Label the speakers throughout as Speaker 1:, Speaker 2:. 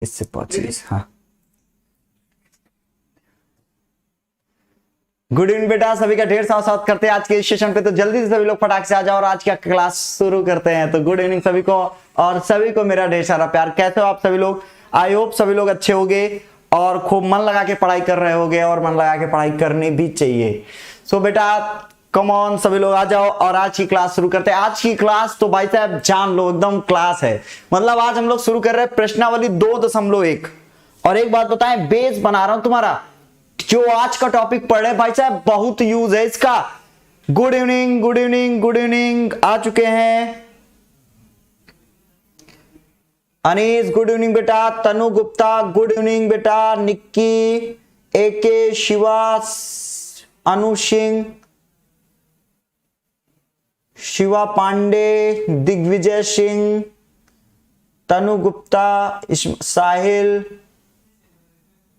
Speaker 1: इससे 25। हाँ, good evening बेटा, सभी का ढेर सारा स्वागत करते हैं आज के सेशन पे। तो जल्दी से सभी लोग फटाक से आ जाओ और आज का क्लास शुरू करते हैं। तो गुड इवनिंग सभी को, और सभी को मेरा ढेर सारा प्यार। कैसे हो आप सभी लोग? आई होप सभी लोग अच्छे होंगे और खूब मन लगा के पढ़ाई कर रहे होंगे, और मन लगा के पढ़ाई करनी भी चाहिए। सो बेटा कम ऑन, सभी लोग आ जाओ और आज की क्लास शुरू करते हैं। आज की क्लास तो भाई साहब जान लो एकदम क्लास है। मतलब आज हम लोग शुरू कर रहे हैं प्रश्नावली 2.1। और एक बात बताएं, बेस बना रहा हूं तुम्हारा। जो आज का टॉपिक पढ़ रहे भाई साहब, बहुत यूज है इसका। Good evening, good evening, good evening आ चुके हैं। अनीस गुड इवनिंग बेटा। तनु गुप्ता गुड इवनिंग बेटा। निक्की, एके, शिवा, अनु सिंह, शिवा पांडे, दिग्विजय सिंह, तनु गुप्ता, साहिल,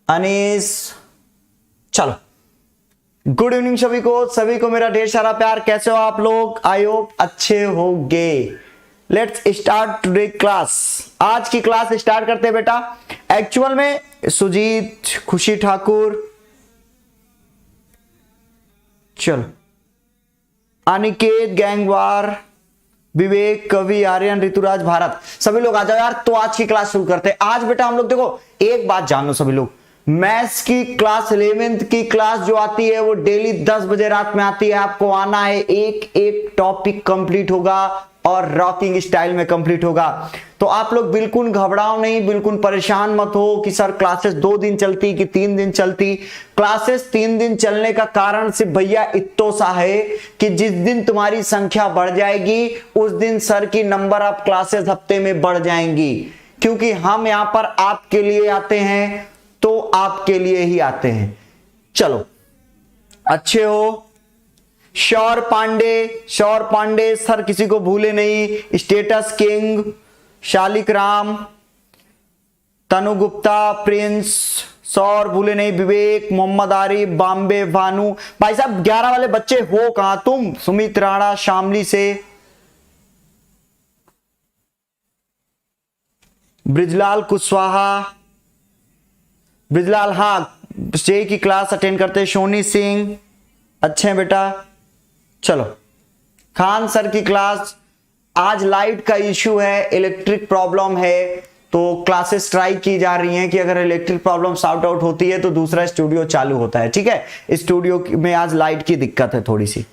Speaker 1: अनीस। चलो गुड इवनिंग सभी को मेरा ढेर सारा प्यार। कैसे हो आप लोग? आई होप अच्छे होंगे। Let's start today class. आज की क्लास स्टार्ट करते हैं बेटा। एक्चुअल में सुजीत, खुशी ठाकुर, चलो, अनिकेत, गैंगवार, विवेक, कवि, आर्यन, ऋतुराज, भारत, सभी लोग आ जाओ यार। तो आज की क्लास शुरू करते हैं। आज बेटा हम लोग देखो एक बात जान लो सभी लोग, मैथ्स की क्लास 11th की क्लास जो आती है वो डेली 10 बजे रात में आती है। आपको आना है, एक एक टॉपिक कंप्लीट होगा और रॉकिंग स्टाइल में कंप्लीट होगा। तो आप लोग बिल्कुल घबराओ नहीं, बिल्कुल परेशान मत हो कि सर क्लासेस 2 दिन चलती कि 3 दिन चलती। क्लासेस 3 दिन चलने का कारण सिर्फ भैया इत्तो सा है कि जिस दिन तुम्हारी संख्या बढ़ जाएगी उस दिन सर की नंबर ऑफ क्लासेस हफ्ते में बढ़ जाएंगी। क्योंकि हम यहां पर आपके लिए आते हैं, तो आपके लिए ही आते हैं। चलो अच्छे हो? शौर पांडे सर किसी को भूले नहीं। स्टेटस किंग, शालिक राम, तनु गुप्ता, प्रिंस, सौर भूले नहीं, विवेक, मोहम्मद आरिफ, बॉम्बे, भानु। भाई साहब 11 वाले बच्चे हो कहां तुम? सुमित राणा, शामली से, ब्रिजलाल कुशवाहा, ब्रिजलाल, हाँ जे की क्लास अटेंड करते हैं। सोनी सिंह, अच्छे हैं बेटा। चलो, खान सर की क्लास। आज लाइट का इश्यू है, इलेक्ट्रिक प्रॉब्लम है, तो क्लासेस ट्राई की जा रही हैं कि अगर इलेक्ट्रिक प्रॉब्लम सॉर्ट आउट होती है तो दूसरा स्टूडियो चालू होता है। ठीक है, स्टूडियो में आज लाइट की दिक्कत है थोड़ी सी।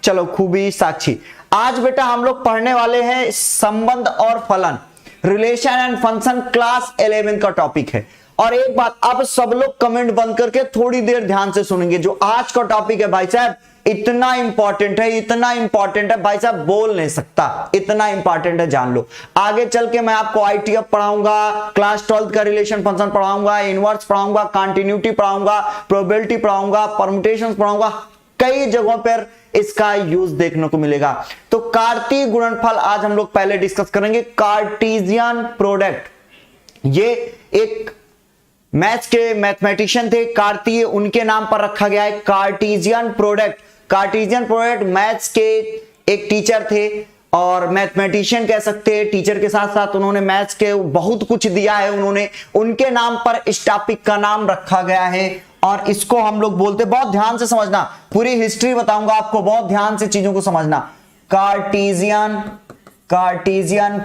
Speaker 1: चलो, खूबी, साक्षी। आज बेटा हम लोग पढ़ने वाले हैं संबंध और फलन, रिलेशन एंड फंक्शन, क्लास 11 का टॉपिक है। और एक बात, अब सब लोग कमेंट बंद करके थोड़ी देर ध्यान से सुनेंगे। जो आज का टॉपिक है भाई साहब इतना इंपॉर्टेंट है, इतना इंपॉर्टेंट है भाई साहब बोल नहीं सकता, इतना इंपॉर्टेंट है, जान लो। आगे चल के मैं आपको आईटीएफ पढ़ाऊंगा, क्लास 12 का रिलेशन फंक्शन पढ़ाऊंगा, इनवर्स पढ़ाऊंगा, कंटिन्यूटी पढ़ाऊंगा, प्रोबेबिलिटी पढ़ाऊंगा, परम्यूटेशंस पढ़ाऊंगा। कई जगहों पर इसका यूज देखने को मिलेगा। तो कार्तीय गुणनफल आज हम लोग पहले डिस्कस करेंगे। कार्टेशियन प्रोडक्ट, ये एक मैथ्स के मैथमेटिशियन थे कार्तीय, उनके नाम पर रखा गया है Cartesian product. Cartesian product maths के एक टीचर थे और मैथमेटिशियन कह सकते हैं। टीचर के साथ साथ उन्होंने मैथ्स के बहुत कुछ दिया है उन्होंने, उनके नाम पर इस टॉपिक का नाम रखा गया है। और इसको हम लोग बोलते, बहुत ध्यान से समझना, पूरी हिस्ट्री बताऊंगा आपको, बहुत ध्यान से चीजों को समझना। कार्टेशियन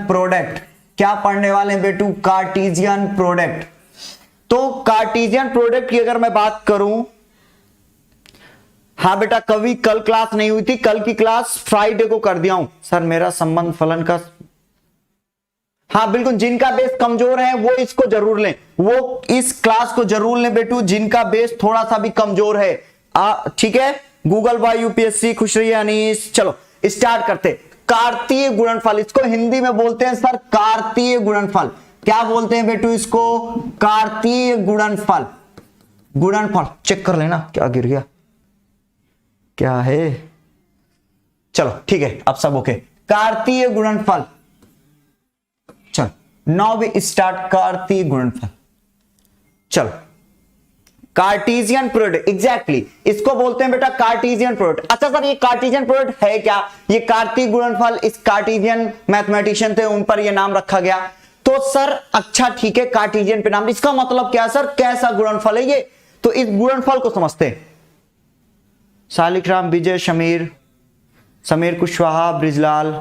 Speaker 1: प्रोडक्ट क्या पढ़ने वाले हैं बेटू? Cartesian product. तो कार्टेशियन प्रोडक्ट की अगर मैं बात करूं, हाँ बेटा कभी कल क्लास नहीं हुई थी, कल की क्लास फ्राइडे को कर दिया हूं। सर मेरा संबंध फलन का, हाँ बिल्कुल, जिनका बेस कमजोर है वो इसको जरूर लें, वो इस क्लास को जरूर लें बेटू, जिनका बेस थोड़ा सा भी कमजोर है। ठीक है, गूगल बाय यूपीएससी, खुश रहिए अनीस। चलो स्टार्ट करते। कार्तीय गुणनफल, इसको हिंदी में बोलते हैं सर कार्तीय गुणनफल। क्या बोलते हैं बेटू इसको? कार्तीय गुणनफल। गुणनफल चेक कर लेना, क्या गिर गया, क्या है? चलो ठीक है, अब सब ओके। कार्तीय गुणनफल, चलो नाउ वी स्टार्ट कार्तीय गुणनफल। चलो, कार्टेशियन प्रोडक्ट, एग्जैक्टली इसको बोलते हैं बेटा कार्टेशियन प्रोडक्ट। अच्छा सर ये कार्टेशियन प्रोडक्ट है क्या? ये कार्तीय गुणनफल इस कार्टेशियन मैथमेटिशियन थे, उन पर ये नाम रखा गया। तो तो सर अच्छा ठीक है, कार्टेशियन पे नाम, इसका मतलब क्या है सर, कैसा गुणनफल है ये? तो इस गुणनफल को समझते हैं। शालिग्राम, विजय, समीर कुशवाहा, ब्रिजलाल,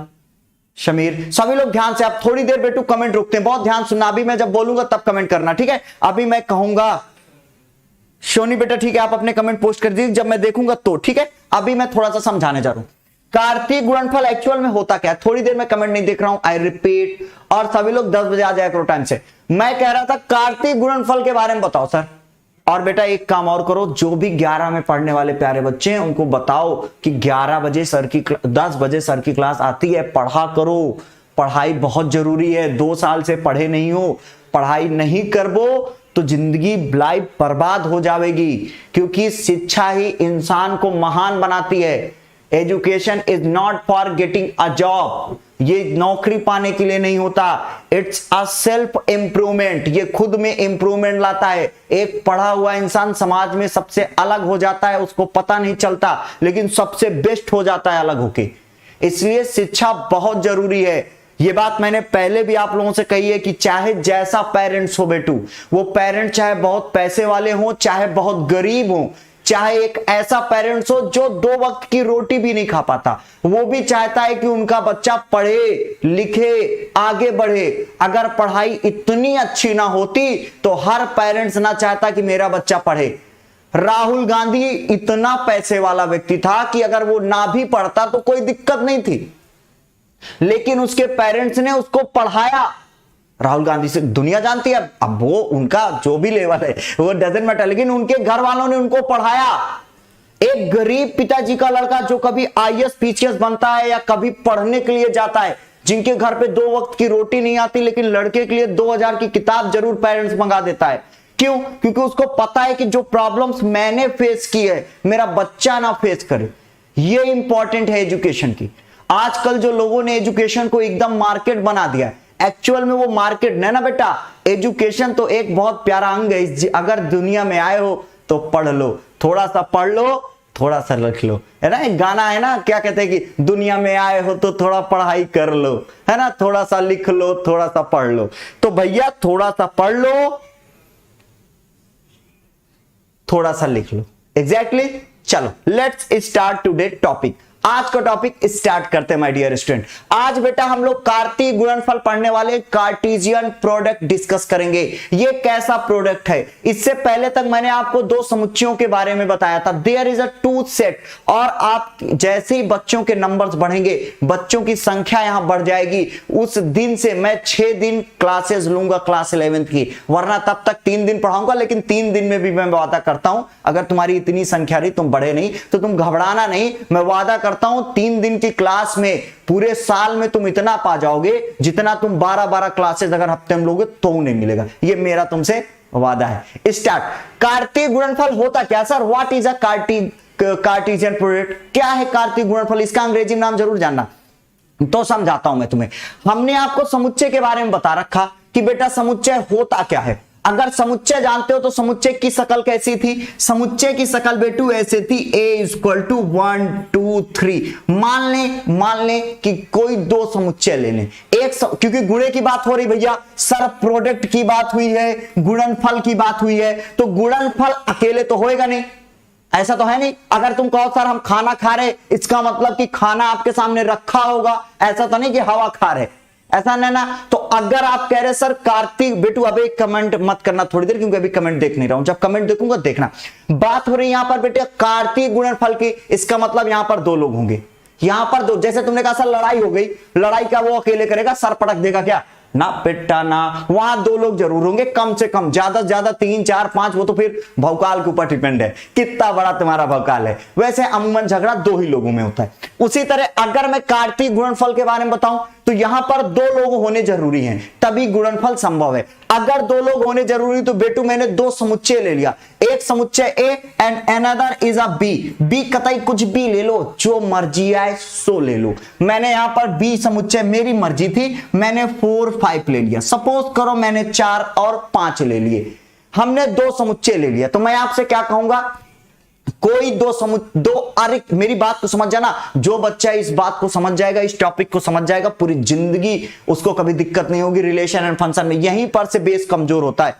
Speaker 1: शमीर, सभी लोग ध्यान से, आप थोड़ी देर बेटू कमेंट रुकते हैं, बहुत ध्यान सुनना, अभी मैं जब बोलूंगा तब कमेंट करना, ठीक है? अभी मैं कहूंगा सोनी बेटा, ठीक है, आप अपने कमेंट पोस्ट कर दीजिए जब मैं देखूंगा तो, ठीक है? अभी मैं थोड़ा सा समझाने जा रहा हूं कार्तीय गुणनफल एक्चुअल में होता क्या है। थोड़ी देर में कमेंट नहीं देख रहा हूं, आई रिपीट, और सभी लोग 10 बजे आ जाया करो टाइम से। मैं कह रहा था कार्तीय गुणनफल के बारे में बताओ सर। और बेटा एक काम और करो, जो भी 11 में पढ़ने वाले प्यारे बच्चे हैं उनको बताओ कि 11 बजे सर की 10 बजे सर की क्लास आती है, पढ़ा करो, पढ़ाई बहुत जरूरी है। 2 साल से पढ़े नहीं हो, पढ़ाई नहीं करबो तो जिंदगी लाइफ बर्बाद हो जाएगी, क्योंकि शिक्षा ही इंसान को महान बनाती है। Education is not for getting a job, ये नौकरी पाने के लिए नहीं होता, इट्स अ सेल्फ इंप्रूवमेंट, ये खुद में इंप्रूवमेंट लाता है। एक पढ़ा हुआ इंसान समाज में सबसे अलग हो जाता है, उसको पता नहीं चलता, लेकिन सबसे बेस्ट हो जाता है अलग होके। इसलिए शिक्षा बहुत जरूरी है। ये बात मैंने पहले भी आप लोगों से कही है कि चाहे जैसा पेरेंट्स हो बेटू, वो पेरेंट चाहे बहुत पैसे वाले हो, चाहे बहुत गरीब हो, चाहे एक ऐसा पेरेंट्स हो जो 2 वक्त की रोटी भी नहीं खा पाता, वो भी चाहता है कि उनका बच्चा पढ़े लिखे आगे बढ़े। अगर पढ़ाई इतनी अच्छी ना होती तो हर पेरेंट्स ना चाहता कि मेरा बच्चा पढ़े। राहुल गांधी इतना पैसे वाला व्यक्ति था कि अगर वो ना भी पढ़ता तो कोई दिक्कत नहीं थी, लेकिन उसके पेरेंट्स ने उसको पढ़ाया। राहुल गांधी से दुनिया जानती है, अब वो उनका जो भी लेवल है वो डजंट मैटर, लेकिन उनके घर वालों ने उनको पढ़ाया। एक गरीब पिताजी का लड़का जो कभी आईएएस पीसीएस बनता है या कभी पढ़ने के लिए जाता है, जिनके घर पे 2 वक्त की रोटी नहीं आती, लेकिन लड़के के लिए 2000 की किताब जरूर पेरेंट्स मंगा देता है। क्यों? क्योंकि उसको पता है कि जो प्रॉब्लम्स मैंने फेस की है मेरा बच्चा ना फेस करे। ये इंपॉर्टेंट है एजुकेशन की। आजकल जो लोगों ने एजुकेशन को एकदम मार्केट बना दिया है, एक्चुअल में वो मार्केट नहीं ना बेटा, एजुकेशन तो एक बहुत प्यारा अंग है। अगर दुनिया में आए हो तो पढ़ लो, थोड़ा सा पढ़ लो, थोड़ा सा लिख लो, है ना? एक गाना है ना, क्या कहते हैं कि दुनिया में आए हो तो थोड़ा पढ़ाई कर लो, है ना? थोड़ा सा लिख लो, थोड़ा सा पढ़ लो। तो भैया थोड़ा सा पढ़ लो, थोड़ा सा लिख लो, एग्जैक्टली। चलो लेट्स स्टार्ट टुडे टॉपिक। आज का टॉपिक स्टार्ट करते हैं माय डियर स्टूडेंट। आज बेटा हम लोग कार्तीय गुणनफल पढ़ने वाले कार्टेशियन प्रोडक्ट डिस्कस करेंगे। ये कैसा प्रोडक्ट है? इससे पहले तक मैंने आपको 2 समुच्चयों के बारे में बताया था, देयर इज अ 2 सेट। और आप जैसे ही बच्चों के नंबर्स बढ़ेंगे, बच्चों की संख्या यहां बढ़ जाएगी, उस दिन से मैं 6 दिन क्लासेस लूंगा क्लास 11th की, वरना तब तक 3 दिन पढ़ाऊंगा। लेकिन 3 दिन में भी मैं वादा करता हूं, अगर तुम्हारी इतनी संख्या रही, तुम बढ़े नहीं तो तुम घबराना नहीं। मैं वादा करता हूं 3 दिन की क्लास में पूरे साल में तुम इतना पा जाओगे जितना तुम 12-12 क्लासेस अगर हफ्ते में लोगे तो नहीं मिलेगा। ये मेरा तुमसे वादा है। स्टार्ट। कार्तीय गुणनफल होता क्या sir? What is a Cartesian product? क्या है कार्तीय गुणनफल? इसका अंग्रेजी नाम जरूर जानना, तो समझाता हूं मैं तुम्हें। हमने आपको समुच्चय के बारे में बता रखा कि बेटा समुच्चय होता क्या है। अगर समुच्चय जानते हो तो समुच्चय की शकल कैसी थी? समुच्चय की शकल बेटू ऐसे थी, a = 1 2 3। मान ले कि कोई 2 समुच्चय ले लें, क्योंकि गुणे की बात हो रही भैया, सर प्रोडक्ट की बात हुई है, गुणनफल की बात हुई है, तो गुणनफल अकेले तो होएगा नहीं, ऐसा तो है नहीं। अगर तुम कहो सर हम खाना खा रहे, इसका मतलब कि खाना आपके सामने रखा होगा, ऐसा तो नहीं कि हवा खा रहे, ऐसा नहीं ना। तो अगर आप कह रहे सर कार्तिक, बेटू अब एक कमेंट मत करना थोड़ी देर, क्योंकि अभी कमेंट देख नहीं रहा हूं, जब कमेंट देखूंगा देखना। बात हो रही यहां पर बेटे कार्तीय गुणनफल की, इसका मतलब यहां पर 2 लोग होंगे, यहां पर 2। जैसे तुमने कहा सर लड़ाई हो गई, लड़ाई का वो अकेले करेगा, सर पटक देगा क्या? ना बेटा ना, वहां 2 लोग जरूर होंगे कम से कम, ज्यादा से ज्यादा 3 4 5, वो तो फिर भौकाल के ऊपर डिपेंड है कितना बड़ा तुम्हारा भौकाल है। वैसे अमूमन झगड़ा 2 ही लोगों में होता है। उसी तरह अगर मैं कार्तीय गुणनफल के बारे में बताऊं तो यहां पर 2 लोग होने जरूरी हैं, तभी गुणनफल संभव है। अगर 2 लोग होने जरूरी तो बेटू मैंने 2 समुच्चय ले लिया, एक समुच्चय A and another is a B। B कतई कुछ भी ले लो, जो मर्जी आए सो ले लो। मैंने यहां पर B समुच्चय, मेरी मर्जी थी, मैंने 4 5 ले लिया। सपोज करो मैंने 4 और 5 ले लिए, हमने 2 समुच्चय ले लिया। तो मैं आपसे क्या कहूंगा, कोई दो अरे मेरी बात को समझ जाना, जो बच्चा इस बात को समझ जाएगा, इस टॉपिक को समझ जाएगा, पूरी जिंदगी उसको कभी दिक्कत नहीं होगी रिलेशन एंड फंक्शन में। यहीं पर से बेस कमजोर होता है,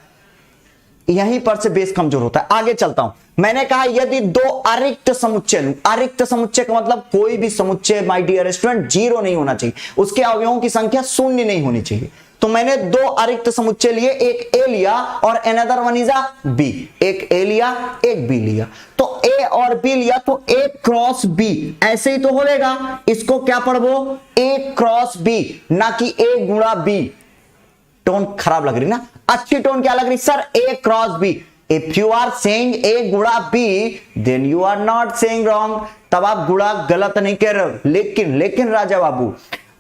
Speaker 1: यहीं पर से बेस कमजोर होता है। आगे चलता हूं, मैंने कहा यदि दो अरिक्त समुच्चय लूं, अरिक्त समुच्चय का मतलब कोई भी समुच्चय माय डियर स्टूडेंट जीरो नहीं होना चाहिए, उसके अवयवों की संख्या शून्य नहीं होनी चाहिए। तो मैंने दो अरिक्त समुच्चय लिए, एक ए लिया और अनदर वन इज बी, एक ए लिया एक बी लिया। तो ए और बी लिया तो ए क्रॉस बी, ऐसे ही तो होगा। इसको क्या पढ़ो, ए क्रॉस बी, ना कि ए गुणा बी। टोन खराब लग रही ना, अच्छी टोन क्या लग रही sir, A cross B. If you are saying A गुणा B then you are not saying wrong, तब आप गुणा गलत नहीं कह रहे हो। लेकिन राजा बाबू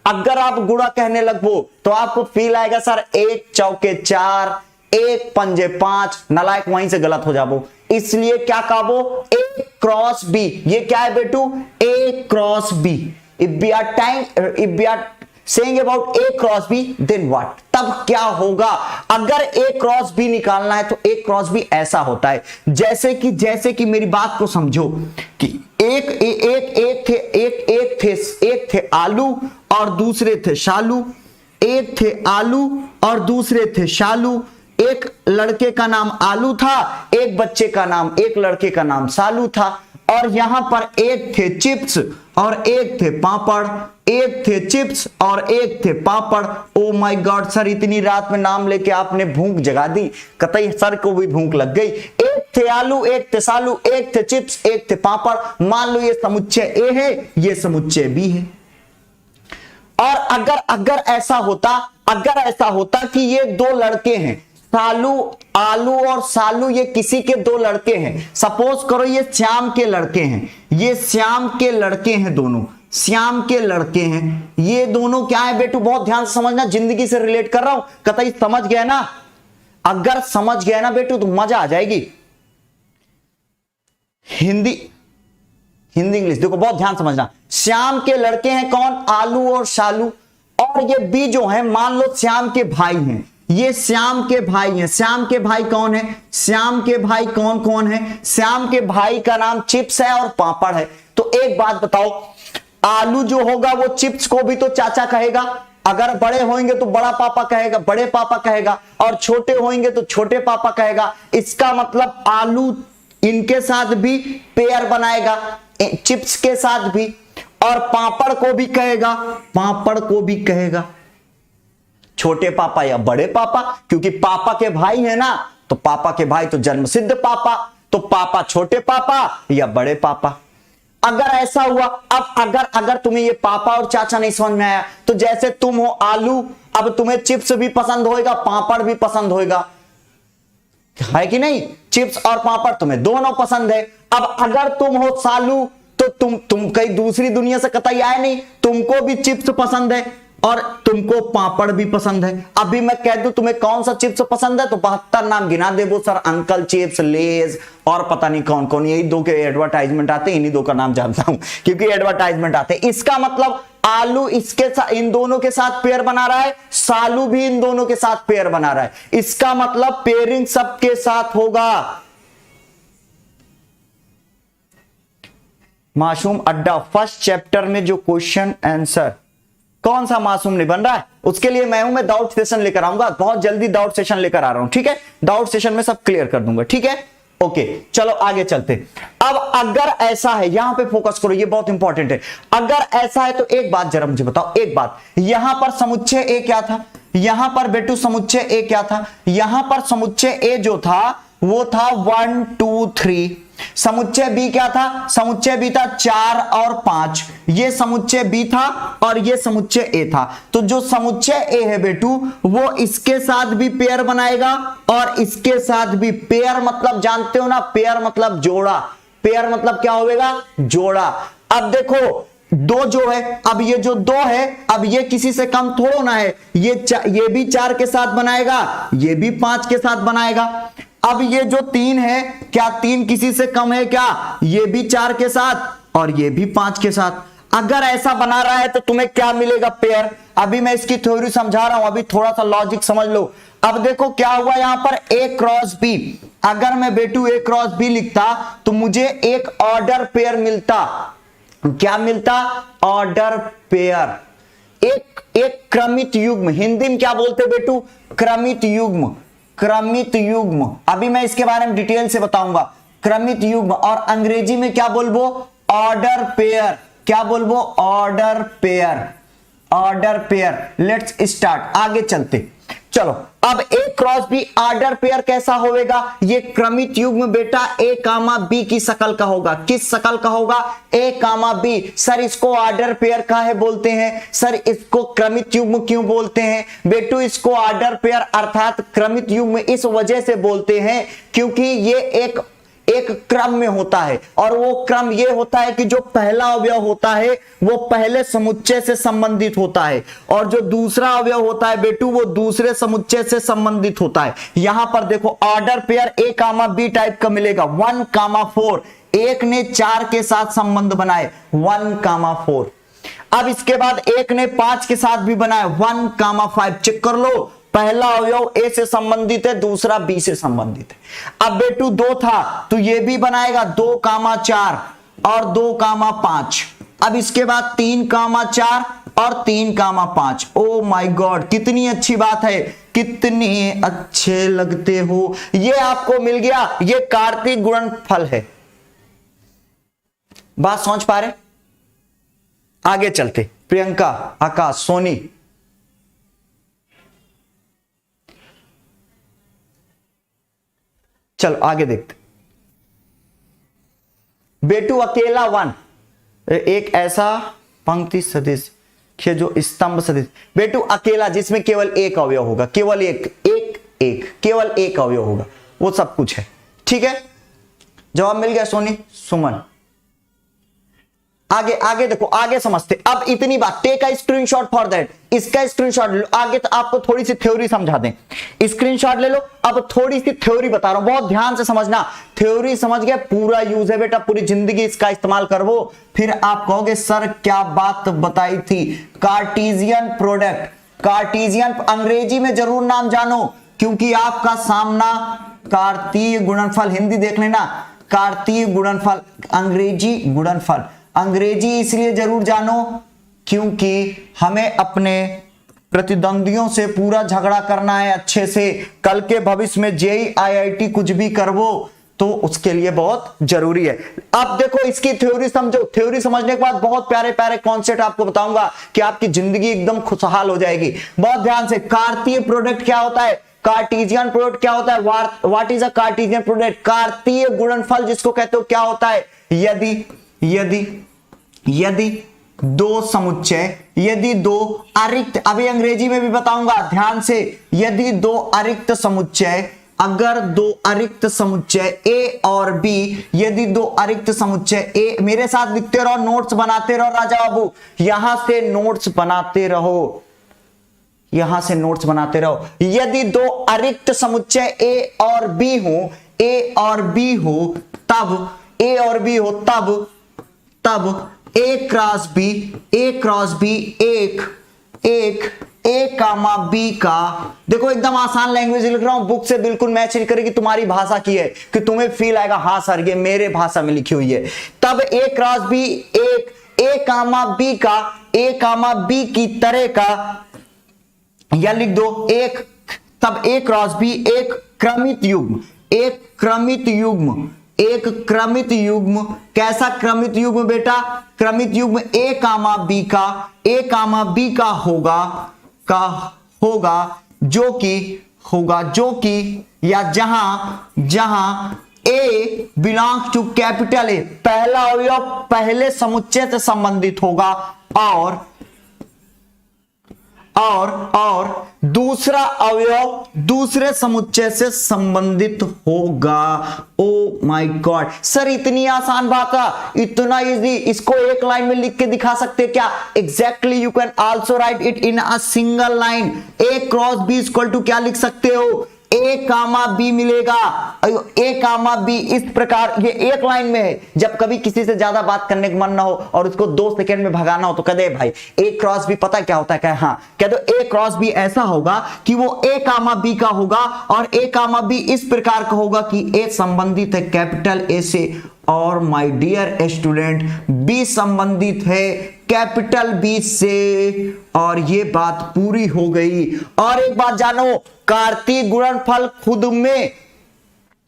Speaker 1: अगर आप गुणा कहने लगो तो आपको फील आएगा सर एक चौके चार, एक पंजे पांच, नालायक वहीं से गलत हो जाबो। इसलिए क्या कहो, ए क्रॉस बी। ये क्या है बेटू, A cross B. If we are saying about a cross b then what, तब क्या होगा। अगर a क्रॉस b निकालना है तो a क्रॉस b ऐसा होता है, जैसे कि मेरी बात को समझो कि एक थे आलू और दूसरे थे शालू, एक थे आलू और दूसरे थे शालू। एक लड़के का नाम आलू था, एक बच्चे का नाम, एक लड़के का नाम सालू था। और यहां पर एक थे चिप्स और एक थे पापड़, एक थे चिप्स और एक थे पापड़। ओ माय गॉड सर, इतनी रात में नाम लेके आपने भूख जगा दी, कतई सर को भी भूख लग गई। एक थे आलू, एक थे सालू, एक थे चिप्स, एक थे पापड़। मान लो ये समुच्चय ए है, ये समुच्चय बी है। और अगर ऐसा होता कि ये दो लड़के हैं, आलू और सालू, ये किसी के दो लड़के हैं। सपोज करो ये श्याम के लड़के हैं, ये श्याम के लड़के हैं, दोनों श्याम के लड़के हैं। ये दोनों क्या है बेटू, बहुत ध्यान से समझना, जिंदगी से रिलेट कर रहा हूं, कतई समझ गया ना। अगर समझ गया ना बेटू तो मजा आ जाएगी। हिंदी इंग्लिश देखो, बहुत ध्यान समझना। श्याम के लड़के हैं कौन, आलू और शालू। और ये बी जो है, मान लो श्याम के भाई हैं, ये श्याम के भाई हैं। श्याम के भाई कौन है, श्याम के भाई कौन है, श्याम के भाई का नाम चिप्स है और पापड़ है। तो एक बात बताओ, आलू जो होगा वो चिप्स को भी तो चाचा कहेगा, अगर बड़े होंगे तो बड़ा पापा कहेगा, बड़े पापा कहेगा, और छोटे होंगे तो छोटे पापा कहेगा। इसका मतलब आलू इनके साथ भी पेयर बनाएगा, चिप्स के साथ भी, और पापड़ को भी कहेगा, पापड़ को भी कहेगा छोटे पापा या बड़े पापा, क्योंकि पापा के भाई है ना, तो पापा के भाई तो जन्म सिद्ध पापा, तो पापा छोटे पापा या बड़े पापा। अगर ऐसा हुआ, अब अगर तुम्हें ये पापा और चाचा नहीं समझ में आया, तो जैसे तुम हो आलू, अब तुम्हें चिप्स भी पसंद होएगा, पापड़ भी पसंद होएगा, है कि नहीं। चिप्स और पापड़ तुम्हें दोनों पसंद है। अब अगर तुम हो सालू तो तुम कहीं दूसरी दुनिया से कतई आए नहीं, तुमको भी चिप्स पसंद है और तुमको पापड़ भी पसंद है। अभी मैं कह दूं तुम्हें कौन सा चिप्स पसंद है तो 72 नाम गिना दे वो सर, अंकल चिप्स, लेज और पता नहीं कौन कौन, यही दो के एडवर्टाइजमेंट आते हैं, इन्हीं दो का नाम जानता हूं क्योंकि एडवर्टाइजमेंट आते हैं। इसका मतलब आलू इसके साथ, इन दोनों के साथ पेयर बना रहा है, सालू भी इन दोनों के साथ पेयर बना रहा है। इसका मतलब पेयरिंग सबके साथ होगा। मासूम अड्डा फर्स्ट चैप्टर में जो क्वेश्चन आंसर, कौन सा मासूम नहीं बन रहा है, उसके लिए मैं डाउट सेशन लेकर आऊंगा, बहुत जल्दी डाउट सेशन लेकर आ रहा हूं, ठीक है। डाउट सेशन में सब क्लियर कर दूंगा, ठीक है। ओके चलो आगे चलते। अब अगर ऐसा है, यहां पे फोकस करो, ये बहुत इंपॉर्टेंट है। अगर ऐसा है तो एक बात जरा मुझे बताओ, एक बात, यहां पर समुच्चय ए क्या था, यहां पर बेटू समुच्चय ए क्या था, यहां पर समुच्चय ए जो था वो था 1 2 3। समुच्चय बी क्या था, समुच्चय बी था 4 और 5। ये समुच्चय बी था और ये समुच्चय ए था। तो जो समुच्चय ए है बेटू वो इसके साथ भी पेयर बनाएगा और इसके साथ भी। पेयर मतलब जानते हो ना, पेयर मतलब जोड़ा, पेयर मतलब क्या होगा, जोड़ा। अब देखो दो जो है, अब ये जो 2 है, अब ये किसी से कम थोड़ा ना है, ये भी 4 के साथ बनाएगा, ये भी 5 के साथ बनाएगा। अब ये जो 3 है, क्या 3 किसी से कम है क्या, ये भी 4 के साथ और ये भी 5 के साथ। अगर ऐसा बना रहा है तो तुम्हें क्या मिलेगा, पेयर। अभी मैं इसकी थ्योरी समझा रहा हूं, अभी थोड़ा सा लॉजिक समझ लो। अब देखो क्या हुआ यहां पर, ए क्रॉस बी, अगर मैं बेटू ए क्रॉस बी लिखता तो मुझे एक ऑर्डर पेयर मिलता। क्या मिलता? ऑर्डर पेयर, एक क्रमित युग्म। हिंदी में क्या बोलते बेटू? क्रमित युग्म, क्रमित युग्म। अभी मैं इसके बारे में डिटेल से बताऊंगा। क्रमित युग्म। और अंग्रेजी में क्या बोलबो? Order pair. क्या बोलबो? Order pair, order pair. Let's start, आगे चलते। चलो अब ए क्रॉस बी ऑर्डर पेयर कैसा होगा? ये क्रमित युग्म बेटा ए कामा बी की शकल का होगा। किस शकल का होगा? ए कामा बी। सर इसको ऑर्डर पेयर काहे बोलते हैं? सर इसको क्रमित युग्म क्यों बोलते हैं? बेटू इसको ऑर्डर पेयर अर्थात क्रमित युग्म इस वजह से बोलते हैं क्योंकि ये एक क्रम में होता है, और वो क्रम ये होता है कि जो पहला अवयव होता है वो पहले समुच्चय से संबंधित होता है, और जो दूसरा अवयव होता है बेटू वो दूसरे समुच्चय से संबंधित होता है। यहां पर देखो order pair A comma B type का मिलेगा 1, 4। एक ने 4 के साथ संबंध बनाए 1, 4। अब इसके बाद एक ने 5 के साथ भी बनाया 1, 5। चेक कर लो, पहला अवयव ए से संबंधित है, दूसरा बी से संबंधित है। अब बेटू 2 था तो ये भी बनाएगा 2, 4 और 2, 5। अब इसके बाद 3, 4 और 3, 5। ओ माय गॉड, कितनी अच्छी बात है, कितनी अच्छे लगते हो। ये आपको मिल गया, ये कार्तिक गुणनफल है। बात समझ पा रहे? आगे चलते। प्रियंका, आकाश, सोनी, चलो आगे देखते। बेटू अकेला 1, एक ऐसा पंक्ति सदिश जो स्तंभ सदिश। बेटू अकेला जिसमें केवल एक अवयव होगा, केवल एक, केवल एक अवयव होगा, वो सब कुछ है। ठीक है, जवाब मिल गया सोनी, सुमन। आगे देखो, आगे समझते। अब इतनी बात, take a screenshot for that. इसका स्क्रीनशॉट ले लो। आगे तो आपको थोड़ी सी थ्योरी समझा दें। स्क्रीनशॉट ले लो। अब थोड़ी सी थ्योरी बता रहा हूं, बहुत ध्यान से समझना। थ्योरी समझ गए, पूरा यूज है बेटा, पूरी जिंदगी इसका इस्तेमाल करो। फिर आप कहोगे सर क्या बात बताई थी। कार्टेशियन प्रोडक्ट, कार्टेशियन अंग्रेजी में जरूर नाम जानो, क्योंकि आपका सामना कार्तीय गुणनफल, हिंदी देख लेना, कार्तीय गुणनफल, अंग्रेजी गुणनफल। अंग्रेजी इसलिए जरूर जानो क्योंकि हमें अपने प्रतिद्वंदियों से पूरा झगड़ा करना है अच्छे से। कल के भविष्य में जेई आईआईटी कुछ भी करवो तो उसके लिए बहुत जरूरी है। अब देखो इसकी थ्योरी समझो। थ्योरी समझने के बाद बहुत प्यारे प्यारे कॉन्सेप्ट आपको बताऊंगा कि आपकी जिंदगी एकदम खुशहाल हो जाएगी। बहुत ध्यान से। कार्तीय प्रोडक्ट क्या होता है? कार्टेशियन प्रोडक्ट क्या होता है? What is a Cartesian product? कार्तीय गुणनफल जिसको कहते हो क्या होता है? यदि दो समुच्चय, यदि दो अरिक्त, अभी अंग्रेजी में भी बताऊंगा ध्यान से। यदि दो अरिक्त समुच्चय, अगर दो अरिक्त समुच्चय ए और बी, यदि दो अरिक्त समुच्चय ए, मेरे साथ लिखते रहो, नोट्स बनाते रहो राजा बाबू, यहां से नोट्स बनाते रहो, यहां से नोट्स बनाते रहो। यदि दो अरिक्त समुच्चय ए और बी हो, ए और बी हो, तब ए और बी हो, तब ए क्रॉस बी एक ए कामा बी का, देखो एकदम आसान लैंग्वेज लिख रहा हूं, बुक से बिल्कुल मैच नहीं करेगी, तुम्हारी भाषा की है कि तुम्हें फील आएगा हाँ सर ये मेरे भाषा में लिखी हुई है। तब ए क्रॉस बी एक ए कामा बी का, ए कामा बी की तरह का, या लिख दो एक, तब ए क्रॉस बी एक क्रमित युग्म, एक क्रमित युग्म, एक क्रमित युग्म। कैसा क्रमित युग्म बेटा? क्रमित युग्म ए कामा बी का, ए कामा बी का होगा जो कि या जहां ए बिलोंग टू कैपिटल ए, पहला अवयव पहले समुच्चय से संबंधित होगा, और दूसरा अवयव दूसरे समुच्चय से संबंधित होगा। ओ माय गॉड सर इतनी आसान भाषा, इतना इजी, इसको एक लाइन में लिख के दिखा सकते क्या? Exactly you can also write it in a single line. A cross B equal to क्या लिख सकते हो? ए कामा बी मिलेगा, ए कामा बी इस प्रकार, ये एक लाइन में है। जब कभी किसी से ज्यादा बात करने का मन ना हो और उसको 2 सेकंड में भगाना हो तो कह दे भाई ए क्रॉस बी, पता क्या होता है? क्या? हाँ, कह दो ए क्रॉस बी ऐसा होगा कि वो ए कामा बी का होगा और ए कामा बी इस प्रकार का होगा कि ए संबंधित है कैपिटल ए से और माय डियर स्टूडेंट बी संबंधित है कैपिटल बी से, और ये बात पूरी हो गई। और एक बात जानो, कार्तीय गुणनफल खुद में,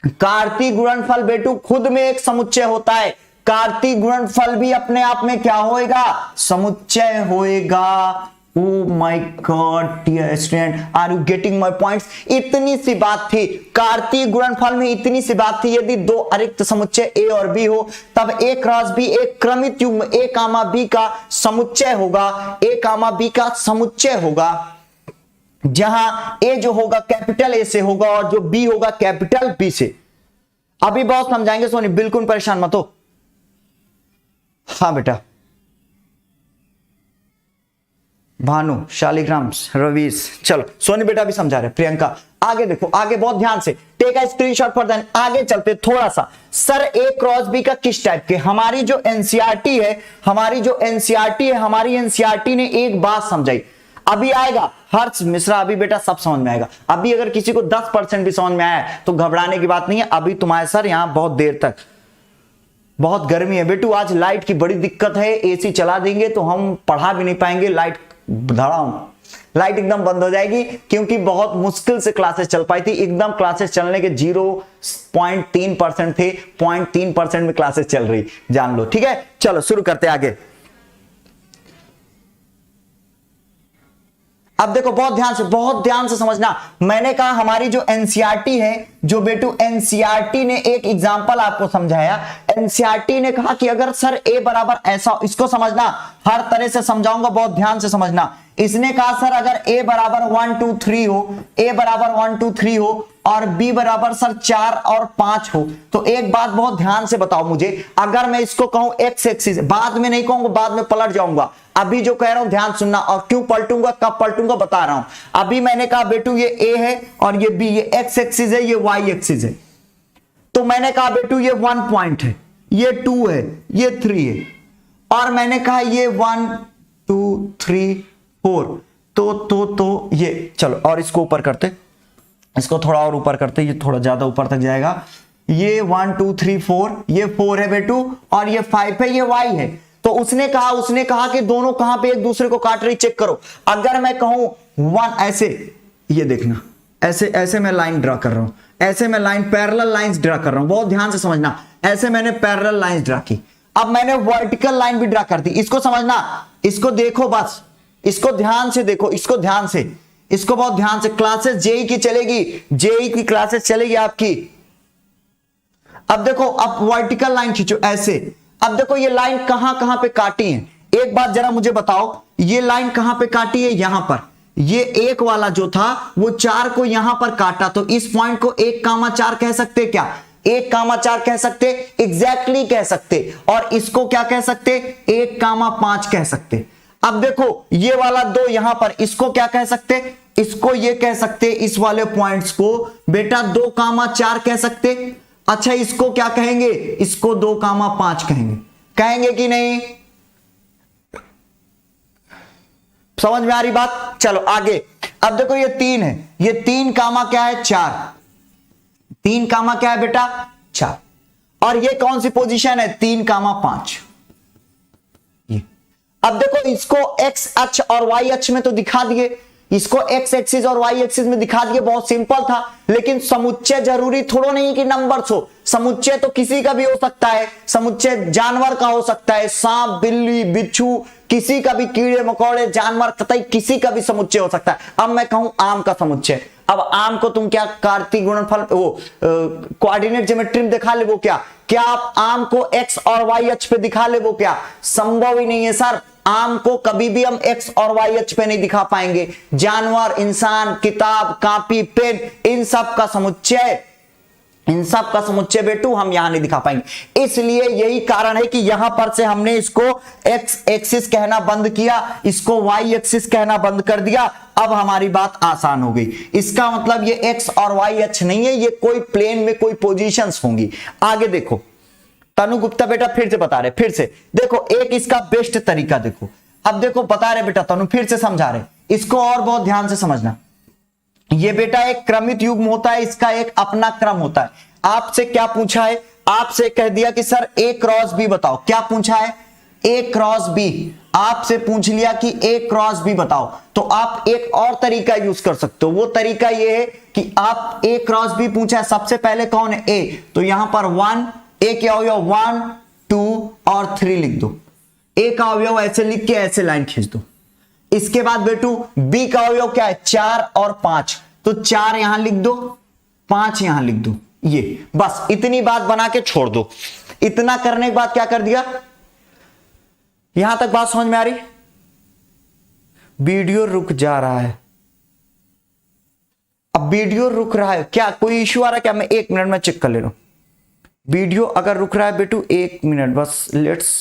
Speaker 1: कार्तीय गुणनफल बेटू खुद में एक समुच्चय होता है। कार्तीय गुणनफल भी अपने आप में क्या होएगा? समुच्चय होएगा। Oh my God dear student, are you getting my points? इतनी सी बात थी, कार्तीय गुणनफल में इतनी सी बात थी। यदि 2 अरिक्त समुच्चय ए और बी हो तब ए क्रॉस बी एक क्रमित युग्म ए कामा बी का समुच्चय होगा। ए कामा बी का समुच्चय होगा जहां ए जो होगा कैपिटल ए से होगा और जो बी होगा कैपिटल बी से। अभी बहुत समझाएंगे सोनी, बिल्कुल परेशान मत हो। हाँ बेटा, भानु, शालिग्राम, रवीश, चलो सोनी बेटा भी समझा रहे। प्रियंका, आगे देखो, आगे बहुत ध्यान से, take a screenshot for then. आगे चलते थोड़ा सा। सर ए क्रॉस बी का किस टाइप के? हमारी जो एनसीईआरटी है, हमारी एनसीईआरटी ने एक बात समझाई, अभी आएगा हर्ष मिश्रा, अभी बेटा सब समझ में आएगा। अभी अगर किसी को 10% भी समझ में आया तो घबराने की बात नहीं है। अभी तुम्हारे सर यहां बहुत देर तक, बहुत गर्मी है बेटू, आज लाइट की बड़ी दिक्कत है। एसी चला देंगे तो हम पढ़ा भी नहीं पाएंगे, लाइट एकदम बंद हो जाएगी, क्योंकि बहुत मुश्किल से क्लासेस चल पाई थी। एकदम क्लासेस चलने के 0.3% थे, 0.3% में क्लासेस चल रही, जान लो। ठीक है, चलो शुरू करते आगे। अब देखो बहुत ध्यान से समझना। मैंने कहा हमारी जो एनसीईआरटी है, जो बेटू एनसीईआरटी ने एक एग्जांपल आपको समझाया। एनसीईआरटी ने कहा कि अगर सर ए बराबर ऐसा, इसको समझना, हर तरह से समझाऊंगा, बहुत ध्यान से समझना। इसने कहा सर अगर ए बराबर 1 2 3 हो, ए बराबर 1 2 3 हो और बी बराबर सर 4 और 5 हो, तो एक बात बहुत ध्यान से बताओ मुझे, अगर मैं इसको कहूं एक्स एक्सिस, बाद में नहीं कहूंगा, बाद में पलट जाऊंगा, अभी जो कह रहा हूं ध्यान सुनना, और क्यों पलटूंगा, कब पलटूंगा बता रहा हूं। अभी मैंने कहा बेटू ये ए है और ये बी, ये एक्स एक्सिस है, ये वाई एक्सिस है। तो मैंने कहा बेटू ये 1 पॉइंट है, ये 2 है, ये 3 है, और मैंने कहा ये 1 2 3 4, तो ये, चलो और इसको ऊपर करते, इसको थोड़ा और ऊपर करते, ये थोड़ा ज्यादा ऊपर तक जाएगा। ये 1 2 3 4, ये 4 है बेटू और ये 5 है, ये y है। तो उसने कहा कि दोनों कहां पे एक दूसरे को काट रही, चेक करो। अगर मैं कहूं 1 ऐसे, ये देखना, ऐसे मैं लाइन ड्रा कर रहा हूं, ऐसे मैं लाइन पैरेलल लाइंस ड्रा कर रहा हूं, बहुत ध्यान से समझना। ऐसे मैंने पैरेलल लाइंस ड्रा की, अब मैंने वर्टिकल लाइन भी ड्रा कर दी। इसको समझना, इसको देखो, बस इसको ध्यान से देखो, इसको बहुत ध्यान से। क्लासेस जेई की चलेगी, जेई की क्लासेस चलेगी आपकी। अब देखो, अब वर्टिकल लाइन खींचो ऐसे। अब देखो ये लाइन कहां पे काटी है, एक बात जरा मुझे बताओ, ये लाइन कहां पे काटी है? यहां पर। ये एक वाला जो था वो 4 को यहां पर काटा, तो इस पॉइंट को 1,4 कह सकते क्या? 1,4 कह सकते, एग्जैक्टली कह सकते। और इसको क्या कह सकते? 1,5 कह सकते। अब देखो ये वाला 2 यहां पर, इसको क्या कह सकते? इसको ये कह सकते, इस वाले पॉइंट्स को बेटा 2,4 कह सकते। अच्छा इसको क्या कहेंगे? इसको 2,5 कहेंगे कि नहीं? समझ में आ रही बात? चलो आगे। अब देखो ये 3 है, ये 3 कामा क्या है? 4। 3 कामा क्या है बेटा? 4। और ये कौन सी पोजीशन है? 3,5। अब देखो इसको एक्स अक्ष और वाई अक्ष में तो दिखा दिए, इसको एक्स एक्सिस और वाई एक्सिस में दिखा दिए, बहुत सिंपल था। लेकिन समुच्चय जरूरी थोड़ा नहीं कि नंबर्स हो, समुच्चय तो किसी का भी हो सकता है। समुच्चय जानवर का हो सकता है, सांप, बिल्ली, बिच्छू, किसी का भी, कीड़े मकोड़े, जानवर, कतई किसी का भी समुच्चय हो सकता है। अब मैं कहूं आम का समुच्चय, अब आम को तुम क्या कार्तीय गुणनफल वो कोऑर्डिनेट ज्योमेट्री में दिखा ले? वो क्या आप आम को एक्स और वाई अक्ष पे दिखा ले? वो क्या संभव ही नहीं है सर। आम को कभी भी हम एक्स और वाई अक्ष पे नहीं दिखा पाएंगे। जानवर, इंसान, किताब, कॉपी, पेन, इन सब का समुच्चय इन सब का समुच्चय बेटू हम यहां नहीं दिखा पाएंगे, इसलिए यही कारण है कि यहां पर से हमने इसको एक्स एक्सिस कहना बंद किया, इसको वाई एक्सिस कहना बंद कर दिया। अब हमारी बात आसान हो गई। इसका मतलब ये एक्स और वाई अक्ष नहीं है, ये कोई प्लेन में कोई पोजीशंस होंगी। आगे देखो तनु गुप्ता बेटा फिर से बता रहे, फिर से देखो एक इसका बेस्ट तरीका देखो। अब देखो बता रहे बेटा तनु फिर से समझा रहे, इसको और बहुत ध्यान से समझना। ये बेटा एक क्रमित युग्म होता है, इसका एक अपना क्रम होता है। आपसे क्या पूछा है, आपसे कह दिया कि सर ए क्रॉस बी बताओ। क्या पूछा है, ए क्रॉस बी। आपसे पूछ लिया कि ए क्रॉस बी बताओ, तो आप एक और तरीका यूज कर सकते हो। वो तरीका ये है कि आप ए क्रॉस बी पूछा है, सबसे पहले कौन है ए, तो यहां पर 1, ए के अवयव 1 2 और 3 लिख दो। ए का अवयव ऐसे लिख के ऐसे लाइन खींच दो। इसके बाद बेटू बी का अवयव क्या है, 4 और 5, तो 4 यहां लिख दो, 5 यहां लिख दो। ये बस इतनी बात बना के छोड़ दो। इतना करने के बाद क्या कर दिया, यहां तक बात समझ में आ रही? वीडियो रुक जा रहा है। अब वीडियो रुक रहा है क्या, कोई इश्यू आ रहा है क्या? मैं 1 मिनट में चेक कर ले रहा हूं। वीडियो अगर रुक रहा है बेटू 1 मिनट बस, लेट्स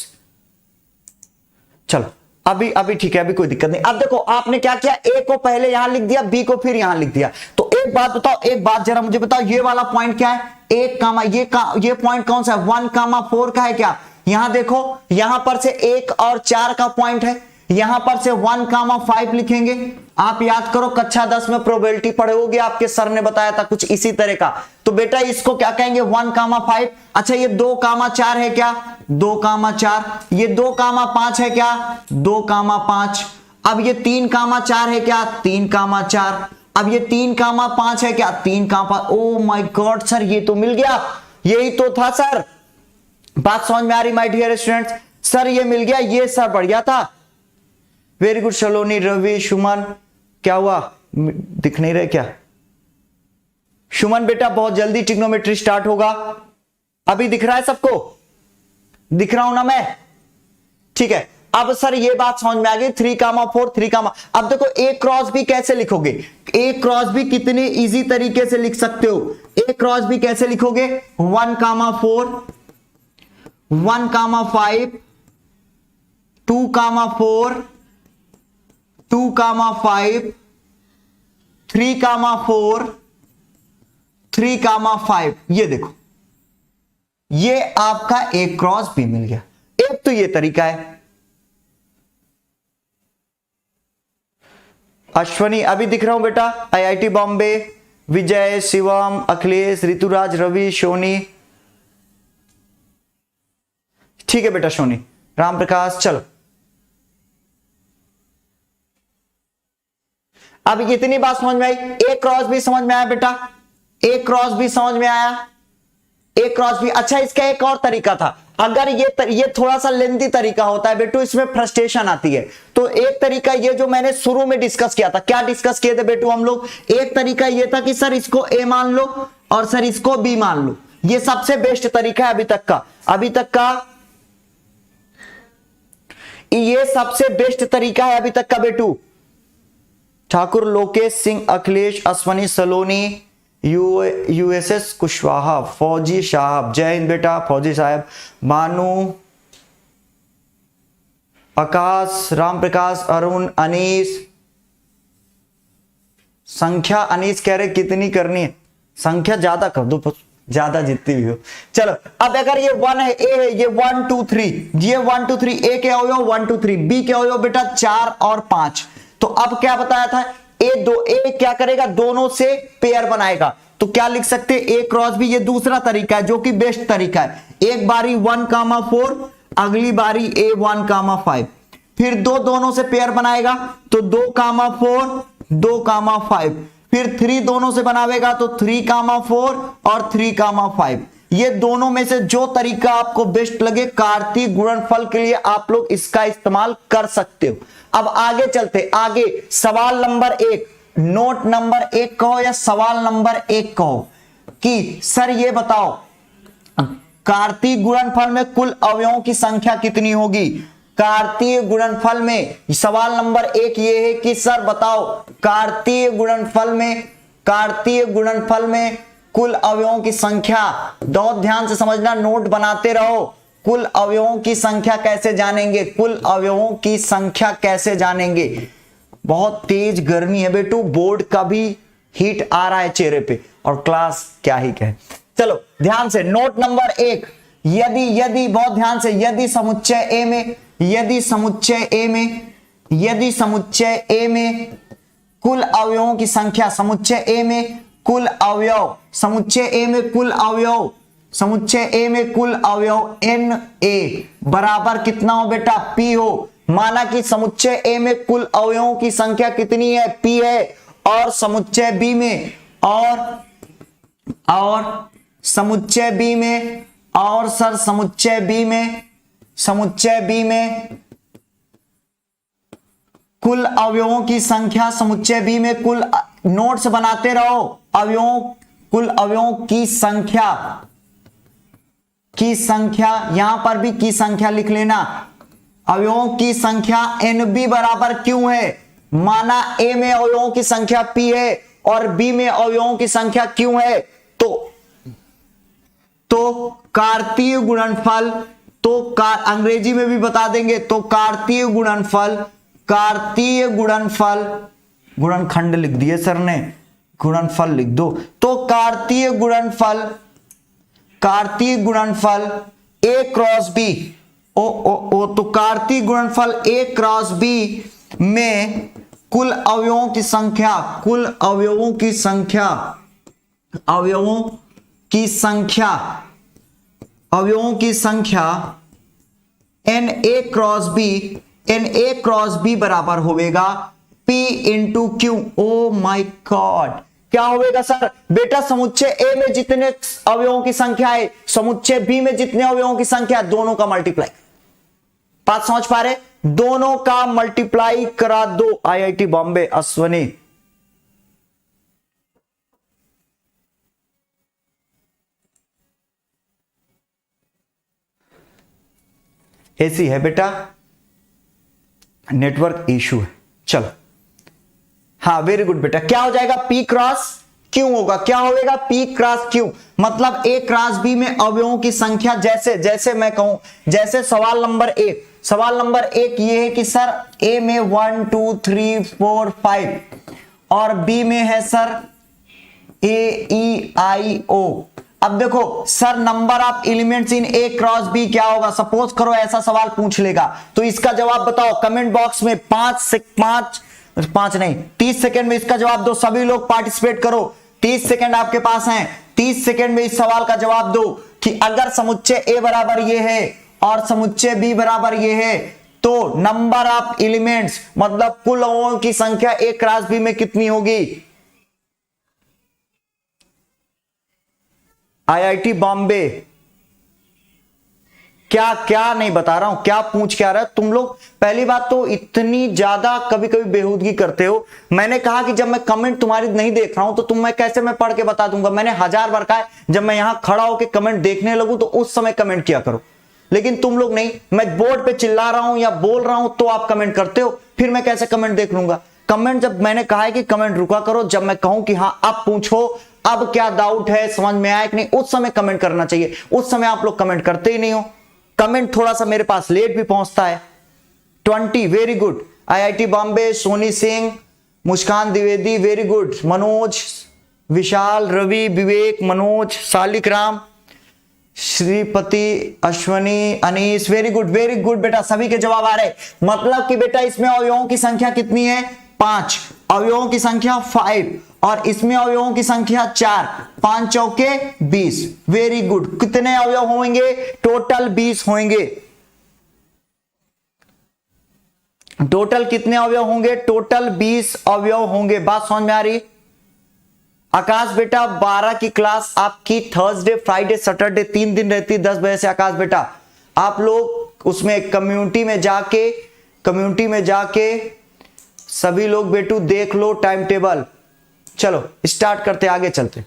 Speaker 1: चलो अभी ठीक है, अभी कोई दिक्कत नहीं। अब देखो आपने क्या किया, ए को पहले यहां लिख दिया, बी को फिर यहां लिख दिया। तो एक बात बताओ, एक बात जरा मुझे बताओ, ये वाला पॉइंट क्या है, एक कामा ये पॉइंट कौन सा है, 1,4 का है क्या? यहां देखो यहां पर से 1 और 4 का पॉइंट है, यहां पर से 1,5 लिखेंगे। आप याद करो कक्षा 10 में प्रोबेबिलिटी पढ़े होगे, आपके सर ने बताया था कुछ इसी तरह का। तो बेटा इसको क्या कहेंगे, 1,5। अच्छा ये 2,4 है क्या, 2,4। ये 2,5 है क्या, 2,5। अब ये 3,4 है क्या, 3,4। अब ये 3,5 है क्या, 3,5। ओ माय गॉड सर ये तो मिल गया, यही तो था सर। बात समझ में आ रही माय डियर स्टूडेंट्स? सर ये मिल गया, ये सर बढ़िया था। वेरी गुड सलोनी, रवि, सुमन। क्या हुआ, दिख नहीं रहे क्या? सुमन बेटा बहुत जल्दी ट्रिग्नोमेट्री स्टार्ट होगा। अभी दिख रहा है सबको, दिख रहा हूं ना मैं? ठीक है। अब सर ये बात समझ में आ गई, 3,4 3, अब देखो ए क्रॉस बी कैसे लिखोगे? ए क्रॉस बी कितने इजी तरीके से लिख सकते हो। ए क्रॉस बी कैसे लिखोगे, 1,4 1,5 2,4 2,5 3,4 3,5। ये देखो ये आपका एक क्रॉस बी मिल गया। एक तो ये तरीका है। अश्वनी अभी दिख रहा हूं बेटा, आईआईटी बॉम्बे, विजय, शिवम, अखिलेश, ऋतुराज, रवि, सोनी। ठीक है बेटा सोनी, राम प्रकाश। चलो अब इतनी बात समझ में आई। ए क्रॉस बी समझ में आया बेटा, ए क्रॉस बी समझ में आया, ए क्रॉस बी। अच्छा इसका एक और तरीका था, अगर ये थोड़ा सा लेंथी तरीका होता है बेटू, इसमें फ्रस्ट्रेशन आती है। तो एक तरीका ये जो मैंने शुरू में डिस्कस किया था, क्या डिस्कस किए थे बेटू हम लोग? एक तरीका ये था कि सर इसको ए मान लो और सर इसको बी मान लो। ये सबसे बेस्ट तरीका है अभी तक का, ये सबसे बेस्ट तरीका है अभी तक का बेटू। ठाकुर, लोकेश सिंह, अखिलेश, अश्वनी, सलोनी, यूएसएस कुशवाहा, फौजी साहब, जय हिंद बेटा फौजी साहब, मानू, आकाश, राम प्रकाश, अरुण, अनीस। संख्या अनीस कह रहे कितनी करनी है, संख्या ज्यादा कर दो, ज्यादा जितनी भी हो। चलो अब अगर ये 1 है, ए है, ये 1 2 3, ये 1 2 3, ए के अवयव 1 2 3, बी के अवयव बेटा 4 और 5। तो अब क्या बताया था, ए क्या करेगा, दोनों से पेयर बनाएगा। तो क्या लिख सकते, ए क्रॉस बी। ये दूसरा तरीका है जो कि बेस्ट तरीका है। एक बारी 1,4, अगली बारी ए 1,5, फिर दोनों से पेयर बनाएगा तो 2,4 2,5, फिर 3 दोनों से बनावेगा तो 3,4 और 3,5। ये दोनों में से जो तरीका आपको बेस्ट लगे कार्तीय गुणनफल के लिए आप लोग इसका इस्तेमाल कर सकते हो। अब आगे चलते, आगे सवाल नंबर 1, नोट नंबर 1 कहो या सवाल नंबर 1 कहो कि सर ये बताओ कार्तीय गुणनफल में कुल अवयवों की संख्या कितनी होगी। कार्तीय गुणनफल में सवाल नंबर 1 ये है कि सर बताओ कार्तीय गुणनफल में कुल अवयवों की संख्या, बहुत ध्यान से समझना, नोट बनाते रहो। कुल अवयवों की संख्या कैसे जानेंगे, कुल अवयवों की संख्या कैसे जानेंगे। बहुत तेज गर्मी है बेटू, बोर्ड का भी हीट आ रहा है चेहरे पे, और क्लास क्या ही कहे। चलो ध्यान से, नोट नंबर 1, यदि बहुत ध्यान से, यदि समुच्चय ए में, यदि समुच्चय ए में कुल अवयवों की संख्या, समुच्चय ए में कुल अवयव, समुच्चय ए में कुल अवयव, समुच्चय ए में कुल अवयव एन ए बराबर कितना हो बेटा, पी हो। माना कि समुच्चय ए में कुल अवयवों की संख्या कितनी है, पी है, और समुच्चय बी में, और समुच्चय बी में, और सर समुच्चय बी में कुल अवयवों की संख्या, समुच्चय बी में कुल, नोट्स बनाते रहो, कुल अवयवों की संख्या, यहां पर भी की संख्या लिख लेना। अवयवों की संख्या एन बी बराबर क्यों है, माना ए में अवयवों की संख्या पी है और बी में अवयवों की संख्या क्यों है, तो कार्तीय गुणनफल, अंग्रेजी में भी बता देंगे, तो कार्तीय गुणनखंड लिख दिए सर ने, गुणनफल लिख दो। तो कार्तीय गुणनफल ए क्रॉस बी, तो कार्तीय गुणनफल ए क्रॉस बी में कुल अवयवों की संख्या, एन ए क्रॉस बी बराबर होगा P इंटू क्यू। ओ माई गॉड, क्या होगा सर, बेटा समुच्चय ए में जितने अवयवों की संख्या है, समुच्चय बी में जितने अवयवों की संख्या, दोनों का मल्टीप्लाई। बात समझ पा रहे, दोनों का मल्टीप्लाई करा दो। IIT बॉम्बे अश्वनी, ऐसी है बेटा, नेटवर्क इशू है। चलो हाँ वेरी गुड बेटा, क्या हो जाएगा, P क्रॉस क्यों होगा, क्या होगा, P क्रॉस क्यों, मतलब A क्रॉस B में अवयवों की संख्या, जैसे मैं कहूं, जैसे सवाल नंबर 1 ये है कि सर A में 1 2 3 4 5 और B में है सर AEIO। अब देखो sir number of elements in A cross B क्या होगा, सपोज करो ऐसा सवाल पूछ लेगा, तो इसका जवाब बताओ कमेंट बॉक्स में, 30 सेकंड में इसका जवाब दो। सभी लोग पार्टिसिपेट करो, 30 सेकंड आपके पास हैं, 30 सेकंड में इस सवाल का जवाब दो कि अगर समुच्चय A बराबर ये है और समुच्चय B बराबर ये है, तो नंबर ऑफ एलिमेंट्स मतलब कुल अवयवों की संख्या A क्रॉस B में कितनी होगी। IIT बॉम्बे, क्या नहीं बता रहा हूं, क्या पूछ क्या रहा है तुम लोग। पहली बात तो इतनी ज्यादा कभी कभी बेहूदगी करते हो। मैंने कहा कि जब मैं कमेंट तुम्हारी नहीं देख रहा हूं तो मैं कैसे मैं पढ़ के बता दूंगा। मैंने 1000 बार कहा है जब मैं यहां खड़ा होकर कमेंट देखने लगूं तो उस समय कमेंट किया करो, लेकिन तुम लोग नहीं। मैं बोर्ड पे चिल्ला रहा हूं या बोल रहा हूं तो आप कमेंट करते हो, फिर मैं कैसे कमेंट देख लूंगा। कमेंट जब मैंने कहा है कि कमेंट रुका करो, जब मैं कहूं कि हाँ अब पूछो, अब क्या डाउट है, समझ में आया कि नहीं, उस समय कमेंट करना चाहिए। उस समय आप लोग कमेंट करते ही नहीं हो। कमेंट थोड़ा सा मेरे पास लेट भी पहुंचता है। 20 very good, IIT Bombay, Soni Singh, Muskan Dwivedi very good, Manoj, Vishal, Ravi, Vivek, Manoj, Salik Ram, Shripati, Ashwani, Anees very good बेटा, सभी के जवाब आ रहे। मतलब कि बेटा इसमें अवयवों की संख्या कितनी है, 5, अवयवों की संख्या 5 और इसमें अवयवों की संख्या 4, 5 चौके 20। वेरी गुड, कितने अवयव होंगे, टोटल 20 होंगे। टोटल कितने अवयव होंगे, टोटल 20 अवयव होंगे। बात समझ में आ रही। आकाश बेटा 12 की क्लास आपकी थर्सडे फ्राइडे सैटरडे 3 दिन रहती है 10 बजे से। आकाश बेटा आप लोग उसमें कम्युनिटी में जाके सभी लोग बेटू देख लो टाइम टेबल। चलो स्टार्ट करते, आगे चलते,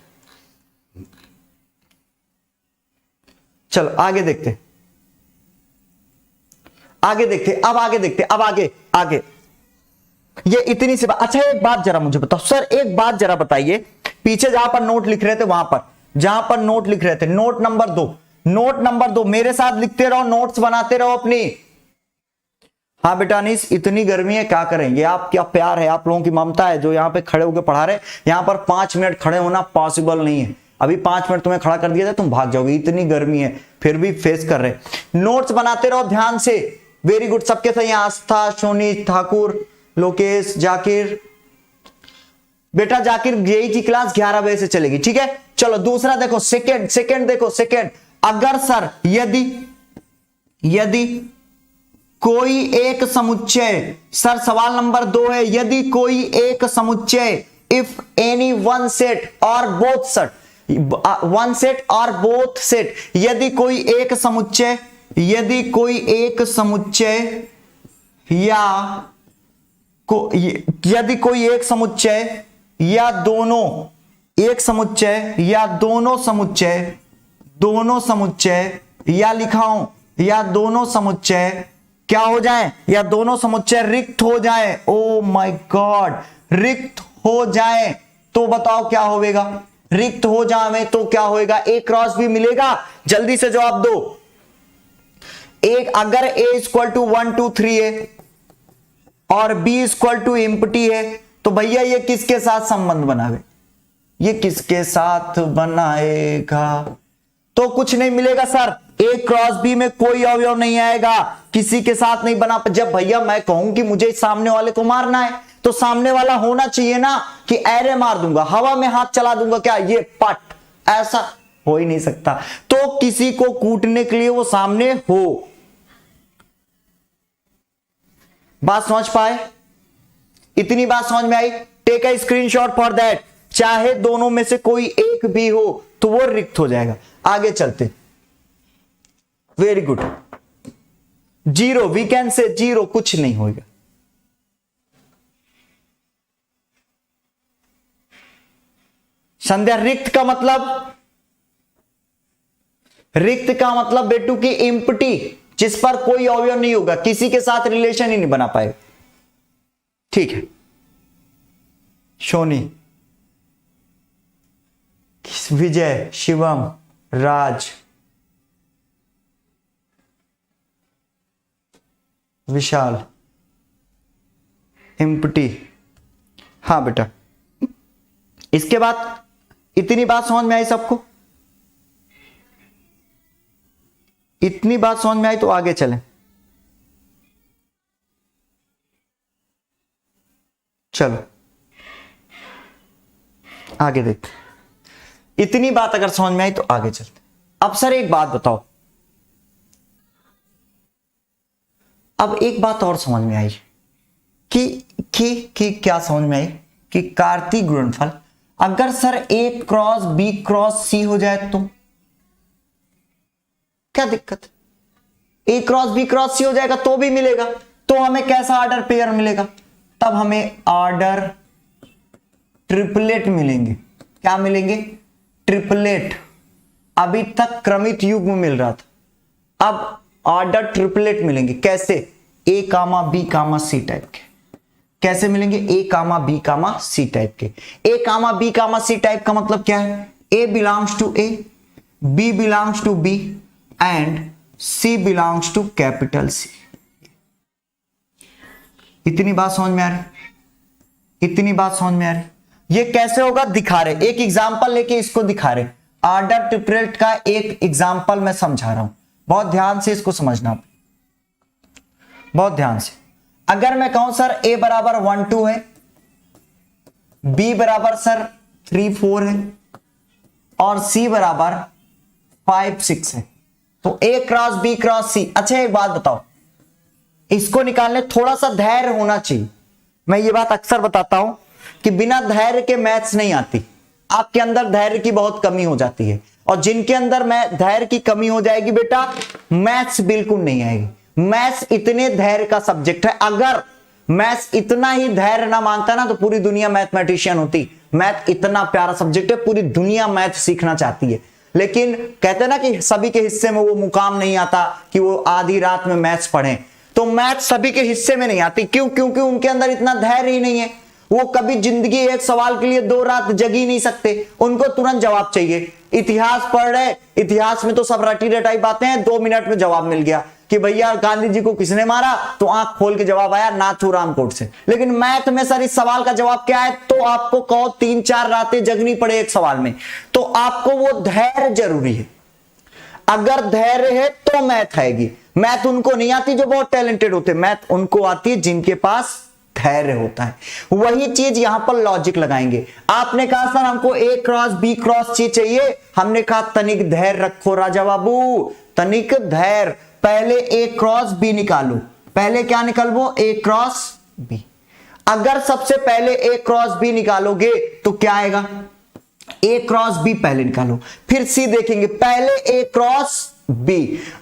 Speaker 1: चलो आगे देखते, अब आगे ये इतनी सी बात। अच्छा एक बात जरा मुझे बताओ सर, एक बात जरा बताइए, पीछे जहां पर नोट लिख रहे थे वहां पर जहां पर नोट लिख रहे थे, नोट नंबर 2, नोट नंबर 2 मेरे साथ लिखते रहो, नोट्स बनाते रहो अपनी। हाँ बेटा अनीस, इतनी गर्मी है क्या करेंगे, आप क्या प्यार है, आप लोगों की ममता है जो यहाँ पे खड़े होकर पढ़ा रहे। यहाँ पर 5 मिनट खड़े होना पॉसिबल नहीं है, अभी 5 मिनट तुम्हें खड़ा कर दिया था तुम भाग जाओगे, इतनी गर्मी है, फिर भी फेस कर रहे। नोट्स बनाते रहो ध्यान से, वेरी गुड, सबके सही। आस्था, सोनी, ठाकुर, लोकेश, जाकिर। बेटा जाकिर जेई की क्लास 11 बजे से चलेगी, ठीक है। चलो दूसरा देखो, सेकंड देखो, सेकंड। अगर सर यदि कोई एक समुच्चय, सर सवाल नंबर 2 है, यदि कोई एक समुच्चय, इफ एनी वन सेट और बोथ सेट, वन सेट और बोथ सेट, यदि कोई एक समुच्चय, यदि कोई एक समुच्चय या यदि कोई एक समुच्चय या दोनों, एक समुच्चय या दोनों समुच्चय या लिखाऊं या दोनों समुच्चय क्या हो जाए, या दोनों समुच्चय रिक्त हो जाए, ओ माय गॉड, रिक्त हो जाए तो बताओ क्या होगा, रिक्त हो जाए तो क्या होगा, ए क्रॉस बी मिलेगा, जल्दी से जवाब दो। एक अगर ए इक्वल टू 1 2 3 है और बी इक्वल टू एम्प्टी है, तो भैया ये किसके साथ संबंध बनावे, ये किसके साथ बनाएगा, तो कुछ नहीं मिलेगा सर, ए क्रॉस बी में कोई अवयव नहीं आएगा, किसी के साथ नहीं बना। जब भैया मैं कहूं कि मुझे सामने वाले को मारना है तो सामने वाला होना चाहिए ना, कि ऐरे मार दूंगा, हवा में हाथ चला दूंगा, क्या ये पट, ऐसा हो ही नहीं सकता। तो किसी को कूटने के लिए वो सामने हो। बात समझ पाए, इतनी बात समझ में आई, take a screenshot for that. चाहे दोनों में से कोई एक भी हो तो वो रिक्त हो जाएगा। आगे चलते, very good, zero, we can say zero, कुछ नहीं होगा। संध्या, रिक्त का मतलब बेटू की एम्प्टी, जिस पर कोई अवयव नहीं होगा, किसी के साथ रिलेशन ही नहीं बना पाएगा, ठीक है। सोनी, विजय, शिवम, राज, विशाल, एम्प्टी। हाँ बेटा, इसके बाद इतनी बात समझ में आई सबको, इतनी बात समझ में आई तो आगे चलें। चलो आगे देखते, इतनी बात अगर समझ में आई तो आगे चलते। अब सर एक बात बताओ, अब एक बात और समझ में आई कि क्या समझ में आई कि कार्तीय गुणनफल अगर sir A cross B cross सी हो जाए तो क्या दिक्कत, ए क्रॉस बी क्रॉस सी हो जाएगा तो भी मिलेगा, तो हमें कैसा ऑर्डर पेयर मिलेगा, तब हमें ऑर्डर ट्रिपलेट मिलेंगे। क्या मिलेंगे, ट्रिपलेट। अभी तक क्रमित युग्म मिल रहा था, अब ऑर्डर ट्रिपलेट मिलेंगे। कैसे, ए कामा बी कामा सी टाइप के। कैसे मिलेंगे, ए कामा बी कामा सी टाइप के। ए कामा बी कामा सी टाइप का मतलब क्या है, A belongs to A, B belongs to B and C belongs to capital C. इतनी बात समझ में आ रही, इतनी बात समझ में आ रही। ये कैसे होगा दिखा रहे, एक एग्जांपल लेके इसको दिखा रहे। ऑर्डर ट्रिपलेट का एक एग्जांपल मैं समझा रहा हूं, बहुत ध्यान से इसको समझना, बहुत ध्यान से। अगर मैं कहूं सर a बराबर 1 2 है, b बराबर सर 3 4 है और c बराबर 5 6 है, तो a cross b cross c। अच्छा एक बात बताओ, इसको निकालने थोड़ा सा धैर्य होना चाहिए। मैं ये बात अक्सर बताता हूं कि बिना धैर्य के मैथ्स नहीं आती, आपके अंदर धैर्य की बहुत कमी हो जाती है, और जिनके अंदर धैर्य की कमी हो जाएगी बेटा, मैथ्स बिल्कुल नहीं आएगी। मैथ्स इतने धैर्य का सब्जेक्ट है, अगर मैथ्स इतना ही धैर्य ना मांगता ना तो पूरी दुनिया मैथमेटिशियन होती। मैथ इतना प्यारा सब्जेक्ट है, पूरी दुनिया मैथ सीखना चाहती है, लेकिन कहते हैं ना कि सभी के हिस्से में वो मुकाम नहीं आता कि वो आधी रात में मैथ्स पढ़ें। तो मैथ सभी के हिस्से में नहीं आती, क्यों, क्योंकि उनके अंदर इतना धैर्य ही नहीं है। वो कभी जिंदगी एक सवाल के लिए 2 रात जग ही नहीं सकते, उनको तुरंत जवाब चाहिए। इतिहास पढ़ रहे, इतिहास में तो सब रटी रटाई बातें हैं, 2 मिनट में जवाब मिल गया कि भैया गांधी जी को किसने मारा, तो आंख खोल के जवाब आया नाथूराम कोर्ट से। लेकिन मैथ में सर इस सवाल का जवाब क्या है, तो आपको कहो 3-4 रातें जगनी पड़े एक सवाल में, तो आपको वो धैर्य जरूरी है। अगर धैर्य है तो मैथ आएगी। मैथ उनको नहीं आती जो बहुत टैलेंटेड होते, मैथ उनको आती है जिनके पास धैर्य होता है। वही चीज यहां पर लॉजिक लगाएंगे। आपने कहा सर हमको A cross B cross C चाहिए, हमने कहा तनिक धैर्य रखो राजा बाबू, तनिक धैर्य। पहले A क्रॉस B निकालो, पहले क्या निकालो, A क्रॉस B। अगर सबसे पहले A क्रॉस B निकालोगे तो क्या आएगा, A क्रॉस B पहले निकालो, फिर C देखेंगे, पहले A क्रॉस B।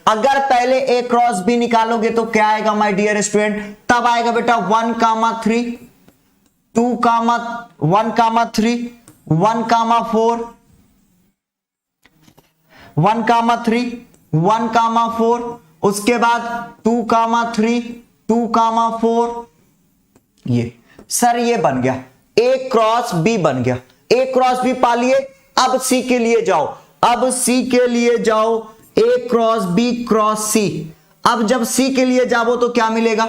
Speaker 1: अगर पहले A क्रॉस B निकालोगे तो क्या आएगा माय डियर स्टूडेंट, तब आएगा बेटा 1,3, 1,3, 1,4, 1,3, 1,4, उसके बाद 2,3, 2,4। ये सर ये बन गया A क्रॉस B बन गया। A क्रॉस B पा लिए। अब C के लिए जाओ, अब C के लिए जाओ, A cross B cross C। अब जब C के लिए जाओ तो क्या मिलेगा,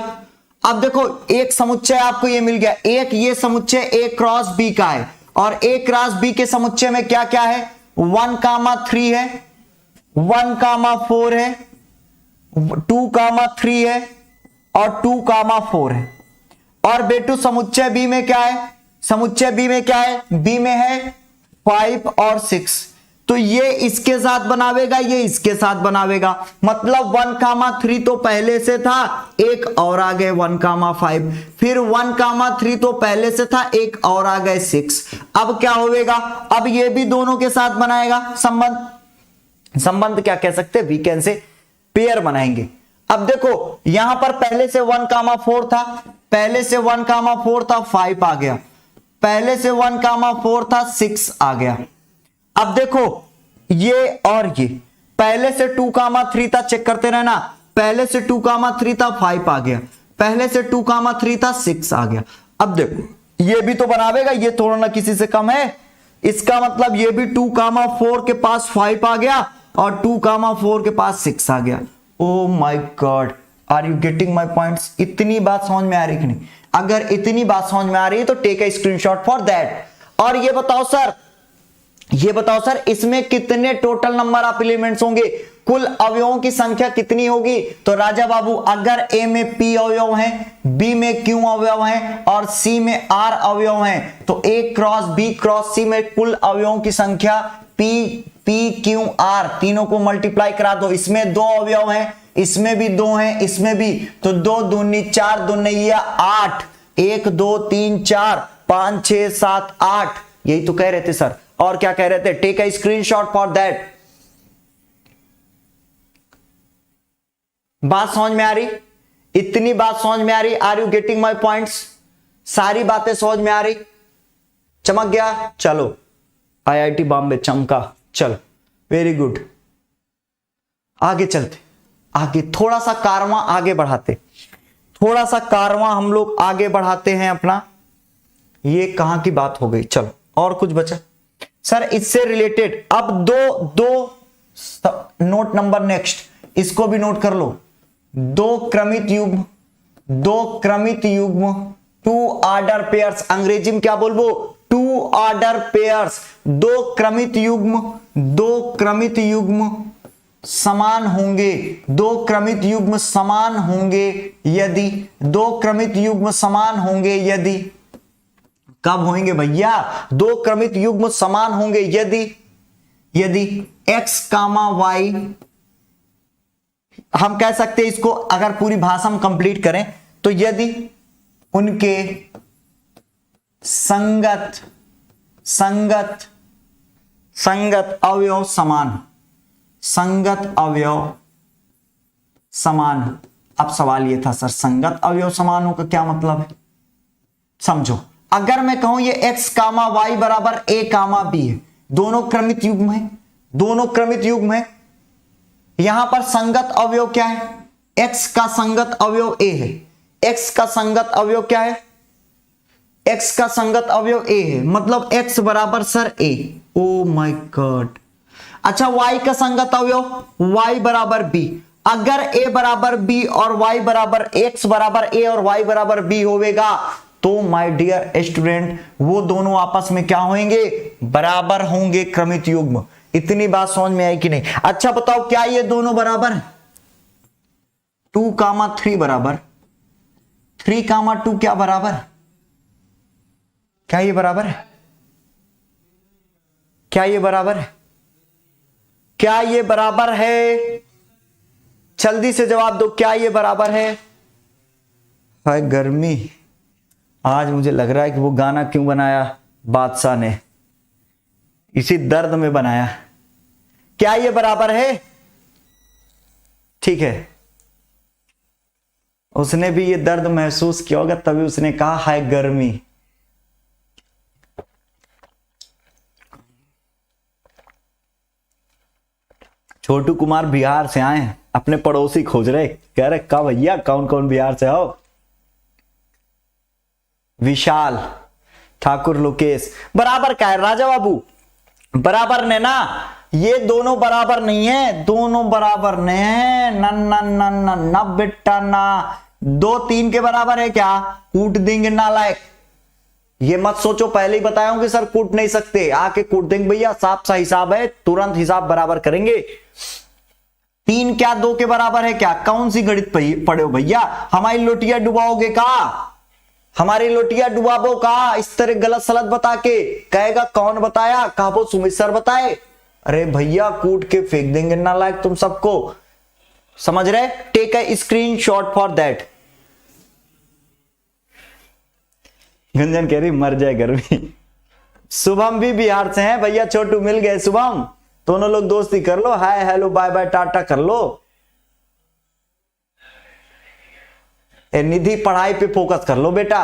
Speaker 1: अब देखो एक समुच्चय आपको ये मिल गया, एक ये समुच्चय A क्रॉस B का है, और A क्रॉस B के समुच्चय में क्या क्या है, 1,3 है, 1,4 है, 2,3 है और 2,4 है। और बेटू समुच्चय B में क्या है, समुच्चय B में क्या है, B में है 5 और 6, तो ये इसके साथ बनावेगा, ये इसके साथ बनावेगा, मतलब 1,3 तो पहले से था, एक और आ गए 1,5, फिर 1,3 तो पहले से था, एक और आ गए 6। अब क्या होगा, अब ये भी दोनों के साथ बनाएगा संबंध, संबंध क्या कह सकते, वीकेंड से पेयर बनाएंगे। अब देखो यहां पर पहले से 1,4 था, पहले से 1,4 था, 5 आ गया, पहले से 1,4 था, 6 आ गया। अब देखो ये और ये पहले से 2,3 था, चेक करते रहना, पहले से 2,3 था, 5 आ गया, पहले से 2,3 था, 6 आ गया। अब देखो ये भी तो बनावेगा, ये थोड़ा ना किसी से कम है, इसका मतलब ये भी 2,4 के पास 5 आ गया और 2,4 के पास 6 आ गया। Oh my God, are you getting my points? इतनी बात समझ में आ रही कि नहीं? अगर इतनी बात समझ में आ रही है तो take a screenshot for that. और ये बताओ सर, ये बताओ सर इसमें कितने टोटल नंबर ऑफ एलिमेंट्स होंगे, कुल अवयवों की संख्या कितनी होगी? तो राजा बाबू अगर A में P अवयव हैं, B में Q अवयव हैं और C में R अवयव हैं, तो A cross B cross C में कुल अवयवों की संख्या P Q R तीनों को मल्टीप्लाई करा दो। इसमें 2 अवयव हैं, इसमें भी 2 हैं, इसमें भी, तो 2 दूनी 4, 2 नैया 8, 1 2 3 4 5 6 7 8, यही तो कह रहे थे सर। और क्या कह रहे थे? Take a screenshot for that. बात समझ में आ रही? इतनी बात समझ में आ रही? Are you getting my points? सारी बातें समझ में आ रही? चमक गया? चलो IIT बॉम्बे चमका, चलो वेरी गुड। आगे चलते, आगे थोड़ा सा कारवां आगे बढ़ाते, थोड़ा सा कारवां हम लोग आगे बढ़ाते हैं अपना। ये कहां की बात हो गई? चलो और कुछ बचा सर इससे रिलेटेड। अब दो नोट नंबर नेक्स्ट, इसको भी नोट कर लो। 2 क्रमित युग्म, 2 क्रमित युग्म, 2 ऑर्डर पेयर्स, अंग्रेजी में क्या बोलबो? 2 ऑर्डर पेयर्स। 2 क्रमित युग्म, 2 क्रमित युग्म समान होंगे, 2 क्रमित युग्म समान होंगे यदि, 2 क्रमित युग्म समान होंगे यदि, कब होंगे भैया? 2 क्रमित युग्म समान होंगे यदि x कामा y, हम कह सकते हैं इसको, अगर पूरी भाषा हम कंप्लीट करें तो यदि उनके संगत अवयव समान, संगत अवयव समान। अब सवाल यह था सर संगत अवयव समान हो का क्या मतलब है? समझो, अगर मैं कहूं ये x कामा y बराबर a कामा b है, दोनों क्रमित युग्म है, दोनों क्रमित युग्म है, यहां पर संगत अवयव क्या है? x का संगत अवयव a है, x का संगत अवयव क्या है? x का संगत अवयव a है, मतलब x बराबर sir a। O my God, अच्छा y का संगत अवयव y बराबर b, अगर a बराबर b और y बराबर x बराबर a और y बराबर b होवेगा तो माय डियर स्टूडेंट वो दोनों आपस में क्या होंगे, बराबर होंगे क्रमित युग्म। इतनी बात समझ में आई कि नहीं? अच्छा बताओ क्या ये दोनों बराबर 2,3 बराबर 3,2 क्या बराबर, क्या ये बराबर है? क्या ये बराबर है? क्या ये बराबर है? जल्दी से जवाब दो, क्या ये बराबर है? हाय गर्मी, आज मुझे लग रहा है कि वो गाना क्यों बनाया बादशाह ने, इसी दर्द में बनाया। क्या ये बराबर है? ठीक है, उसने भी ये दर्द महसूस किया होगा तभी उसने कहा हाय गर्मी। छोटू कुमार बिहार से आए, अपने पड़ोसी खोज रहे, कह रहे कब भैया कौन कौन बिहार से आओ। विशाल ठाकुर लोकेश, बराबर क्या है राजा बाबू? बराबर ने ना, ये दोनों बराबर नहीं है, दोनों बराबर ने है ना बेटा ना। 2-3 के बराबर है क्या? कूट देंगे नालायक। ये मत सोचो पहले ही बताया हूं कि सर कूट नहीं सकते, आके कूट देंगे भैया, साफ सा हिसाब है, तुरंत हिसाब बराबर करेंगे। 3 क्या 2 के बराबर है क्या? कौन सी गणित पढ़े हो भैया? हमारी लोटिया डुबाओगे का? हमारी लोटिया डुबाबो का? इस तरह गलत सलत बता के कहेगा कौन बताया, कहो सुमित सर बताए। अरे भैया कूट के फेंक देंगे नालायक तुम सबको, समझ रहे? Take a screenshot for that. Ganjan कह रही मर जाए गर्मी। शुभम भी बिहार से हैं भैया, छोटू मिल गए शुभम, दोनों लोग दोस्ती कर लो, हाय हेलो बाय बाय टाटा कर लो। निधि पढ़ाई पे फोकस कर लो बेटा,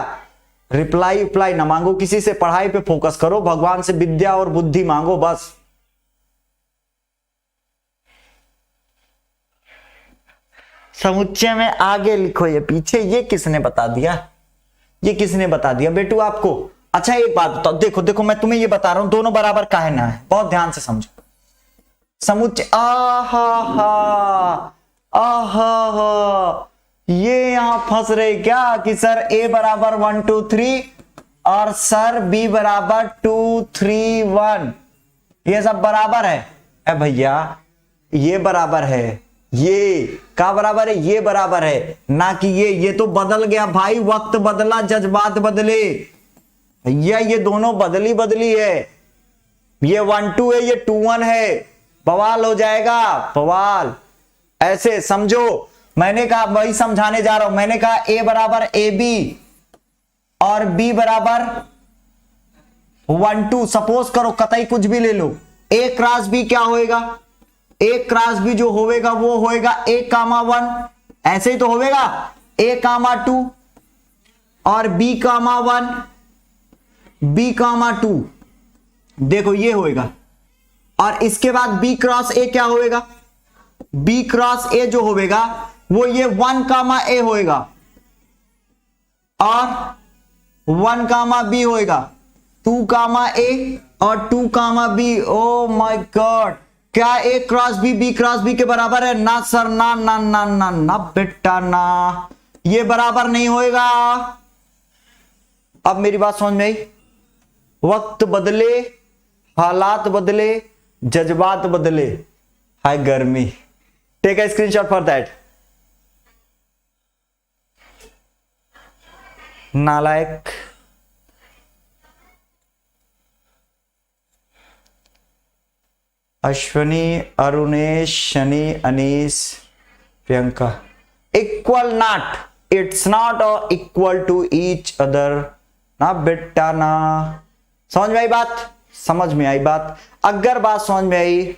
Speaker 1: रिप्लाई उप्लाई ना मांगो किसी से, पढ़ाई पे फोकस करो, भगवान से विद्या और बुद्धि मांगो बस। समुच्चय में आगे लिखो ये पीछे, ये किसने बता दिया? ये किसने बता दिया बेटू आपको? अच्छा एक बात बताओ, देखो देखो मैं तुम्हें ये बता रहा हूं दोनों बराबर काहे ना है, बहुत ध्यान से समझो। समुच्चय आहा ये यहां फंस रहे क्या कि सर a बराबर 1 2 3 और सर b बराबर 2 3 1, ये सब बराबर है भैया, ये बराबर है, ये का बराबर है? ये बराबर है ना कि ये तो बदल गया भाई, वक्त बदला जज्बात बदले भैया, ये दोनों बदली बदली है, ये 1 2 है, ये 2 1 है, बवाल हो जाएगा बवाल। ऐसे समझो, मैंने कहा वही समझाने जा रहा हूं, मैंने कहा a बराबर ए बी और b बराबर 1 2, सपोज करो कतई कुछ भी ले लो, a क्रॉस b क्या होएगा? a क्रॉस b जो होएगा वो होएगा a, 1, ऐसे ही तो होएगा, a, 2 और b, 1 b, 2, देखो ये होएगा। और इसके बाद b क्रॉस a क्या होएगा? b क्रॉस a जो होएगा वो ये 1, a होएगा और 1, b होएगा, 2, a और 2, b। ओ माय गॉड, क्या a cross b cross b के बराबर है? ना सर ना ना ना ना ना बेटा ना, ये बराबर नहीं होएगा। अब मेरी बात समझ में आई? वक्त बदले, हालात बदले, जज्बात बदले, हाय गर्मी। Take a screenshot for that. नालायक। Ashwani, Arunesh, Shani, Anees, Priyanka. Equal not, it's not equal to each other ना बेटा ना। समझ में आई बात? समझ में आई बात? अगर बात समझ में आई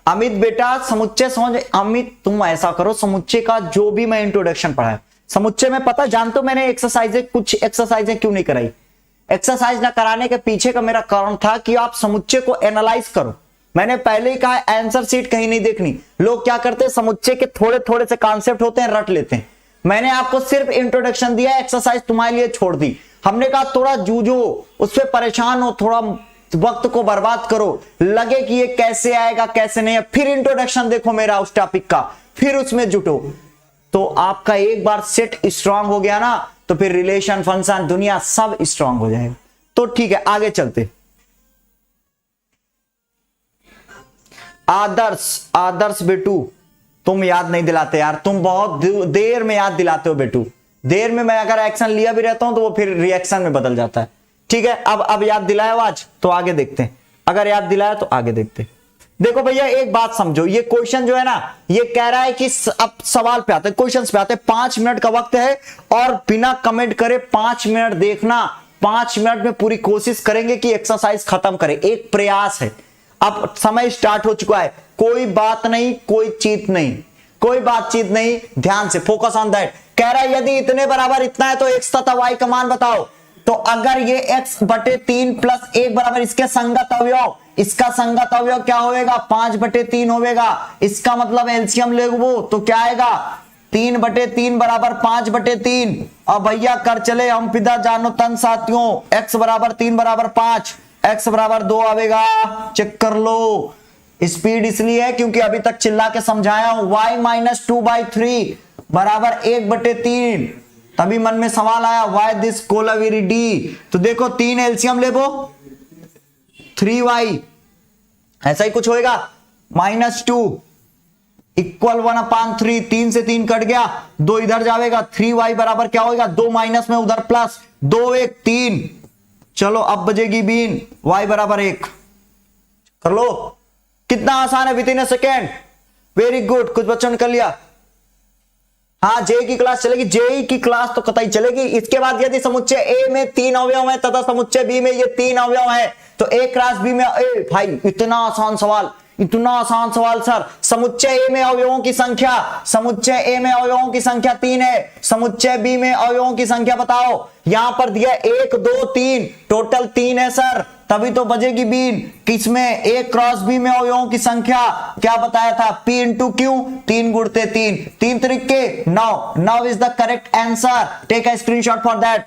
Speaker 1: अमित बेटा, समुच्चय समझ, अमित तुम ऐसा करो, समुच्चय का जो भी मैं इंट्रोडक्शन पढ़ाया समुच्चय में, पता जानते हो मैंने एक्सरसाइजें, कुछ एक्सरसाइजें क्यों नहीं कराई? एक्सरसाइज ना कराने के पीछे का मेरा कारण था कि आप समुच्चय को एनालाइज करो। मैंने पहले ही कहा आंसर शीट कहीं नहीं देखनी। लोग क्या करते हैं, समुच्चय के थोड़े थोड़े से कॉन्सेप्ट होते हैं रट लेते हैं। मैंने आपको सिर्फ इंट्रोडक्शन दिया, एक्सरसाइज तुम्हारे लिए छोड़ दी। हमने कहा थोड़ा जूझो, उस पर परेशान हो, थोड़ा वक्त को बर्बाद करो, लगे कि ये कैसे आएगा कैसे नहीं, फिर इंट्रोडक्शन देखो मेरा उस टॉपिक का, फिर उसमें जुटो, तो आपका एक बार सेट स्ट्रांग हो गया ना, तो फिर रिलेशन फंक्शन दुनिया सब स्ट्रांग हो जाएगा। तो ठीक है, आगे चलते। आदर्श बेटू, तुम याद नहीं दिलाते यार, तुम बहुत देर में याद दिलाते हो बेटू, देर में मैं अगर एक्शन लिया भी रहता हूं तो वो फिर रिएक्शन में बदल जाता है। ठीक है, अब याद दिलाया आज, तो आगे देखते हैं, अगर याद दिलाया तो आगे देखते हैं। देखो भैया एक बात समझो, ये क्वेश्चन जो है ना, ये कह रहा है कि अब सवाल पे आते हैं, क्वेश्चन पे आते हैं। 5 मिनट का वक्त है और बिना कमेंट करे 5 मिनट देखना, 5 मिनट में पूरी कोशिश करेंगे कि एक्सरसाइज खत्म करें, एक प्रयास है। अब समय स्टार्ट हो चुका है, कोई बात नहीं, कोई चीत नहीं, कोई बातचीत नहीं, ध्यान से फोकस ऑन दैट। कह रहा है यदि इतने बराबर इतना है तो x तथा y का मान बताओ। तो अगर ये x बटे 3 प्लस 1 बराबर इसके संगत अवयव, इसका संगत अवयव क्या होगा? 5 बटे 3 होगा। इसका मतलब एलसीएम ले वो तो क्या आएगा? 3 बटे 3 बराबर 5 बटे 3। अब भैया कर चले हम पिता जानो तन साथियों, x बराबर 3 बराबर 5, x बराबर 2 आवेगा। चेक कर लो, स्पीड इसलिए है क्योंकि अभी तक चिल्ला के समझाया हूं। y माइनस 2/3 बराबर 1 बटे 3। तभी मन में सवाल आया वाई दिस कोलावेरी डी। तो देखो 3 एलसीएम ले वो 3y, ऐसा ही कुछ होएगा, -2 इक्वल 1/3। 3 से 3 कट गया, 2 इधर जाएगा, 3y बराबर क्या होगा? 2 माइनस में उधर प्लस, 2 1 3। चलो अब बजेगी बीन, y बराबर 1। कर लो, कितना आसान है, with in a second. Very good, कुछ बच्चों ने कर लिया। हाँ, जेई की क्लास चलेगी, जेई की क्लास तो कतई चलेगी। इसके बाद यदि समुच्चय ए में 3 अवयव है तथा समुच्चय बी में ये 3 अवयव है तो ए क्रॉस बी में ए, भाई इतना आसान सवाल, इतना आसान सवाल सर। समुच्चय ए में अवयवों की संख्या, समुच्चय ए में अवयवों की संख्या 3 है, समुच्चय बी में अवयवों की संख्या बताओ। यहां पर दिया 1 2 3, टोटल 3 है सर, तभी तो बजेगी बीन। किसमें? ए क्रॉस बी में अवयवों की संख्या क्या बताया था? P इंटू क्यू, 3 गुणते 3, 3 त्रिके 9। 9 is the correct answer. Take a screenshot for that.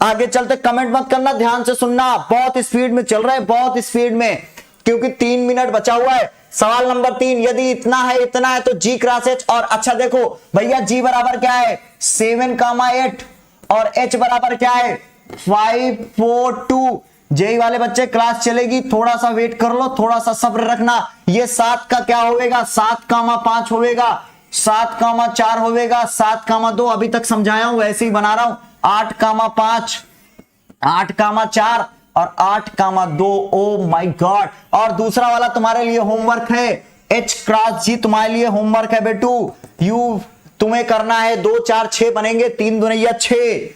Speaker 1: आगे चलते, कमेंट मत करना, ध्यान से सुनना, बहुत स्पीड में चल रहा है, बहुत स्पीड में, क्योंकि 3 मिनट बचा हुआ है। सवाल नंबर 3, यदि इतना है तो जी क्रॉस एच। और अच्छा देखो भैया, जी बराबर क्या है? 7,8 और एच बराबर क्या है? 5 4 2। जेई वाले बच्चे क्लास चलेगी, थोड़ा सा वेट कर लो, थोड़ा सा सब्र रखना। ये 7 का क्या होगा? 7,5 होगा, 7,4 होगा, 7,2 अभी तक समझाया हूं वैसे ही बना रहा हूं। 8,5, 8,4 और 8,2। ओ माय गॉड। और दूसरा वाला तुम्हारे लिए होमवर्क है, एच क्रॉस जी तुम्हारे लिए होमवर्क है बेटू। तुम्हें करना है 2 4 6 बनेंगे, 3 दूनिया 6।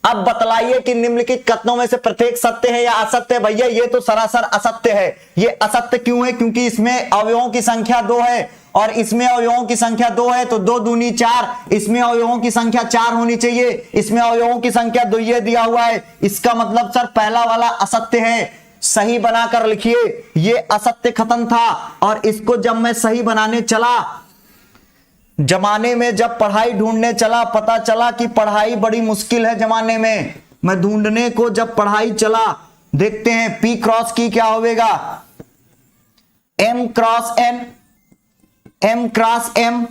Speaker 1: अब बतलाइए कि निम्नलिखित कथनों में से प्रत्येक सत्य है या असत्य है? भैया ये तो सरासर असत्य है। ये असत्य क्यों है? क्योंकि इसमें अवयवों की संख्या 2 है और इसमें अवयवों की संख्या 2 है, तो 2 दूनी 4, इसमें अवयवों की संख्या 4 होनी चाहिए, इसमें अवयवों की संख्या 2 ये दिया हुआ है। इसका मतलब सर पहला वाला असत्य है, सही बनाकर लिखिए। ये असत्य कथन था और इसको जब मैं सही बनाने चला, जमाने में जब पढ़ाई ढूंढने चला, पता चला कि पढ़ाई बड़ी मुश्किल है जमाने में। मैं ढूंढने को जब पढ़ाई चला, देखते हैं पी क्रॉस की क्या होगा? M cross N, M cross M,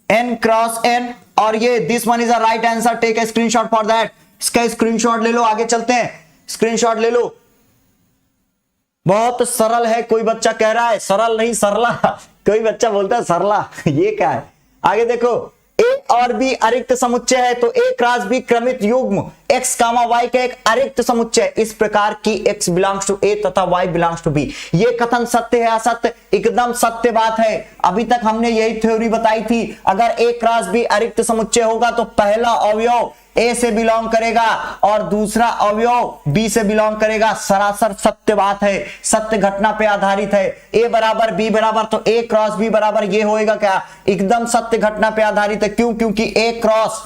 Speaker 1: N cross N, और ये this one is a right answer. Take a screenshot for that. इसका स्क्रीनशॉट ले लो, आगे चलते हैं, स्क्रीनशॉट ले लो। बहुत सरल है। कोई बच्चा कह रहा है सरल नहीं सरला, कोई बच्चा बोलता है सरला, ये क्या है? आगे देखो, ए और बी अरिक्त समुच्चय है तो ए क्रॉस बी क्रमित युग्म x, y का एक अरिक्त समुच्चय। इस प्रकार की x बिलोंग्स टू ए तथा y बिलोंग्स टू बी। ये कथन सत्य है असत्य? एकदम सत्य बात है। अभी तक हमने यही थ्योरी बताई थी, अगर ए क्रॉस बी अरिक्त समुच्चय होगा तो पहला अवयव ए से बिलोंग करेगा और दूसरा अवयव बी से बिलोंग करेगा। सरासर सत्य बात है, सत्य घटना पे आधारित है। ए बराबर बी बराबर, तो ए क्रॉस बी बराबर ये होएगा क्या? एकदम सत्य घटना पे आधारित है। क्यों? क्योंकि ए क्रॉस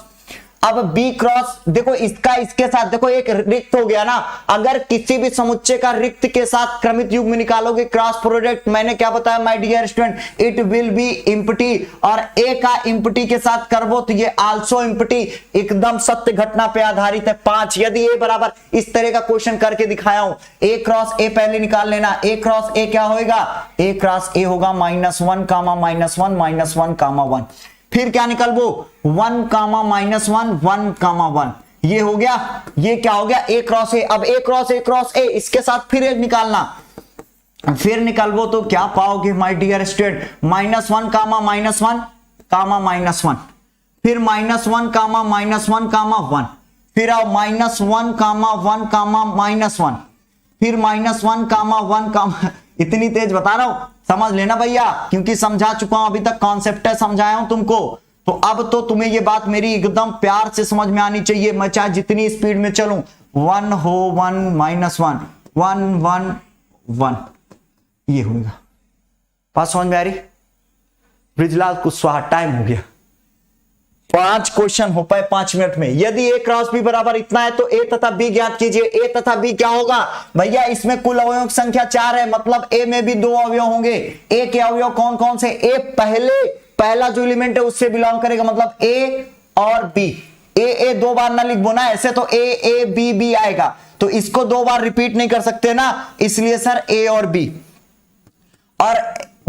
Speaker 1: अब b क्रॉस, देखो इसका इसके साथ, देखो एक रिक्त हो गया ना, अगर किसी भी समुच्चय का रिक्त के साथ क्रमित युग्म निकालोगे क्रॉस प्रोडक्ट, मैंने क्या बताया my dear student, it will be empty, और a का इम्पटी के साथ करबो तो ये आल्सो इम्पटी, एकदम सत्य घटना पे आधारित है। 5 यदि a बराबर इस तरह का क्वेश्चन करके दिखाया हूं, a क्रॉस a पहले निकाल लेना, a क्रॉस a क्या होगा, a क्रॉस a होगा -1 कामा -1 -1 कामा 1, फिर क्या निकलबो 1 कामा -1 1 कामा 1, ये हो गया, ये क्या हो गया a क्रॉस a। अब a क्रॉस a इसके साथ फिर एक निकालना, फिर निकालबो तो क्या पाओगे माय डियर स्टूडेंट, -1 कामा -1 कामा -1, फिर -1 कामा -1 कामा 1, फिर आओ -1 कामा 1 कामा -1, फिर -1 कामा 1 कामा, इतनी तेज बता रहा हूं, समझ लेना भैया, क्योंकि समझा चुका हूं, अभी तक कॉन्सेप्ट है समझाया हूं तुमको, तो अब तो तुम्हें ये बात मेरी एकदम प्यार से समझ में आनी चाहिए, मैं चाहे जितनी स्पीड में चलूं, 1 हो 1 -1 1 1 1, ये होगा। बात समझ में आ रही? ब्रिजलाल कुशवाहा, टाइम हो गया, 5 क्वेश्चन हो पाए 5 मिनट में। यदि a क्रॉस b बराबर इतना है तो a तथा b ज्ञात कीजिए। a तथा b क्या होगा भैया, इसमें कुल अवयवों की संख्या 4 है, मतलब a में भी 2 अवयव होंगे। a के अवयव कौन कौन से, a पहला जो एलिमेंट है उससे बिलोंग करेगा, मतलब a और b। a 2 बार ना लिखबो ना, ऐसे तो a b b आएगा, तो इसको 2 बार रिपीट नहीं कर सकते ना, इसलिए सर a और b। और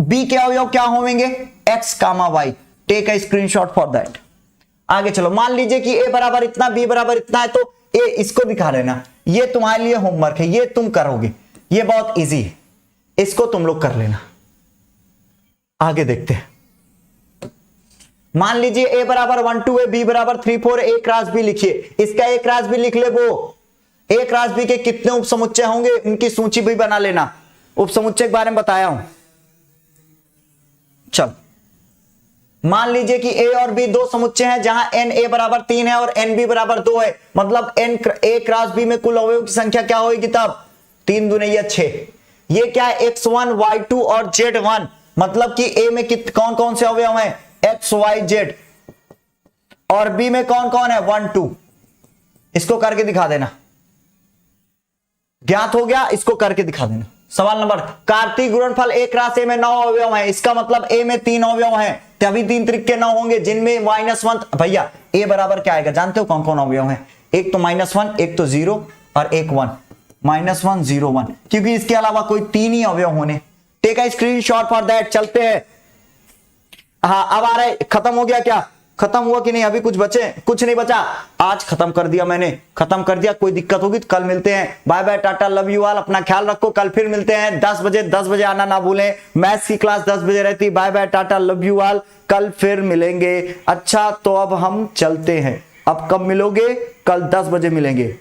Speaker 1: b के अवयव क्या होंगे, x comma y। Take a screenshot for that. आगे चलो, मान लीजिए कि a बराबर इतना b बराबर इतना है, तो a इसको दिखा देना, ये तुम्हारे लिए होमवर्क है, ये तुम करोगे, ये बहुत इजी है, इसको तुम लोग कर लेना। आगे देखते हैं, मान लीजिए a बराबर 1 2 है, b बराबर 3 4, a क्रॉस b लिखिए, इसका a क्रॉस b लिख ले, वो a क्रॉस b के कितने उप समुच्चय होंगे उनकी सूची भी बना लेना, उप समुच्चय के बारे में बताया हूं। चल मान लीजिए कि a और b 2 समुच्चय हैं, जहां n a बराबर 3 है और n b बराबर 2 है, मतलब n a क्रॉस b में कुल अवयवों की संख्या क्या होगी, तब 3 दूनी 6। ये क्या है, x1 y2 और z1, मतलब कि a में कौन कौन से अवयव हैं, x y z, और b में कौन कौन है 1 2। इसको करके दिखा देना, ज्ञात हो गया, इसको करके दिखा देना। सवाल नंबर, कार्तीय गुणनफल a क्रॉस a में 9 अवयव हैं, इसका मतलब a में 3 अवयव हैं, तभी 3 त्रिक 9 होंगे, जिनमें -1, भैया a बराबर क्या आएगा, जानते हो कौन कौन अवयव हैं, एक तो -1, एक तो 0 और एक 1, -1 0 1, क्योंकि इसके अलावा कोई 3 ही अवयव होने। Take a screenshot for that. चलते हैं, हाँ अब आ रहे, खत्म हो गया क्या, खत्म हुआ कि नहीं, अभी कुछ बचे, कुछ नहीं बचा, आज खत्म कर दिया मैंने, खत्म कर दिया। कोई दिक्कत होगी तो कल मिलते हैं, bye bye tata love you all, अपना ख्याल रखो, कल फिर मिलते हैं 10 बजे आना ना भूलें, मैथ्स की क्लास 10 बजे रहती। Bye bye tata love you all, कल फिर मिलेंगे। अच्छा तो अब हम चलते हैं, अब कब मिलोगे, कल 10 बजे मिलेंगे।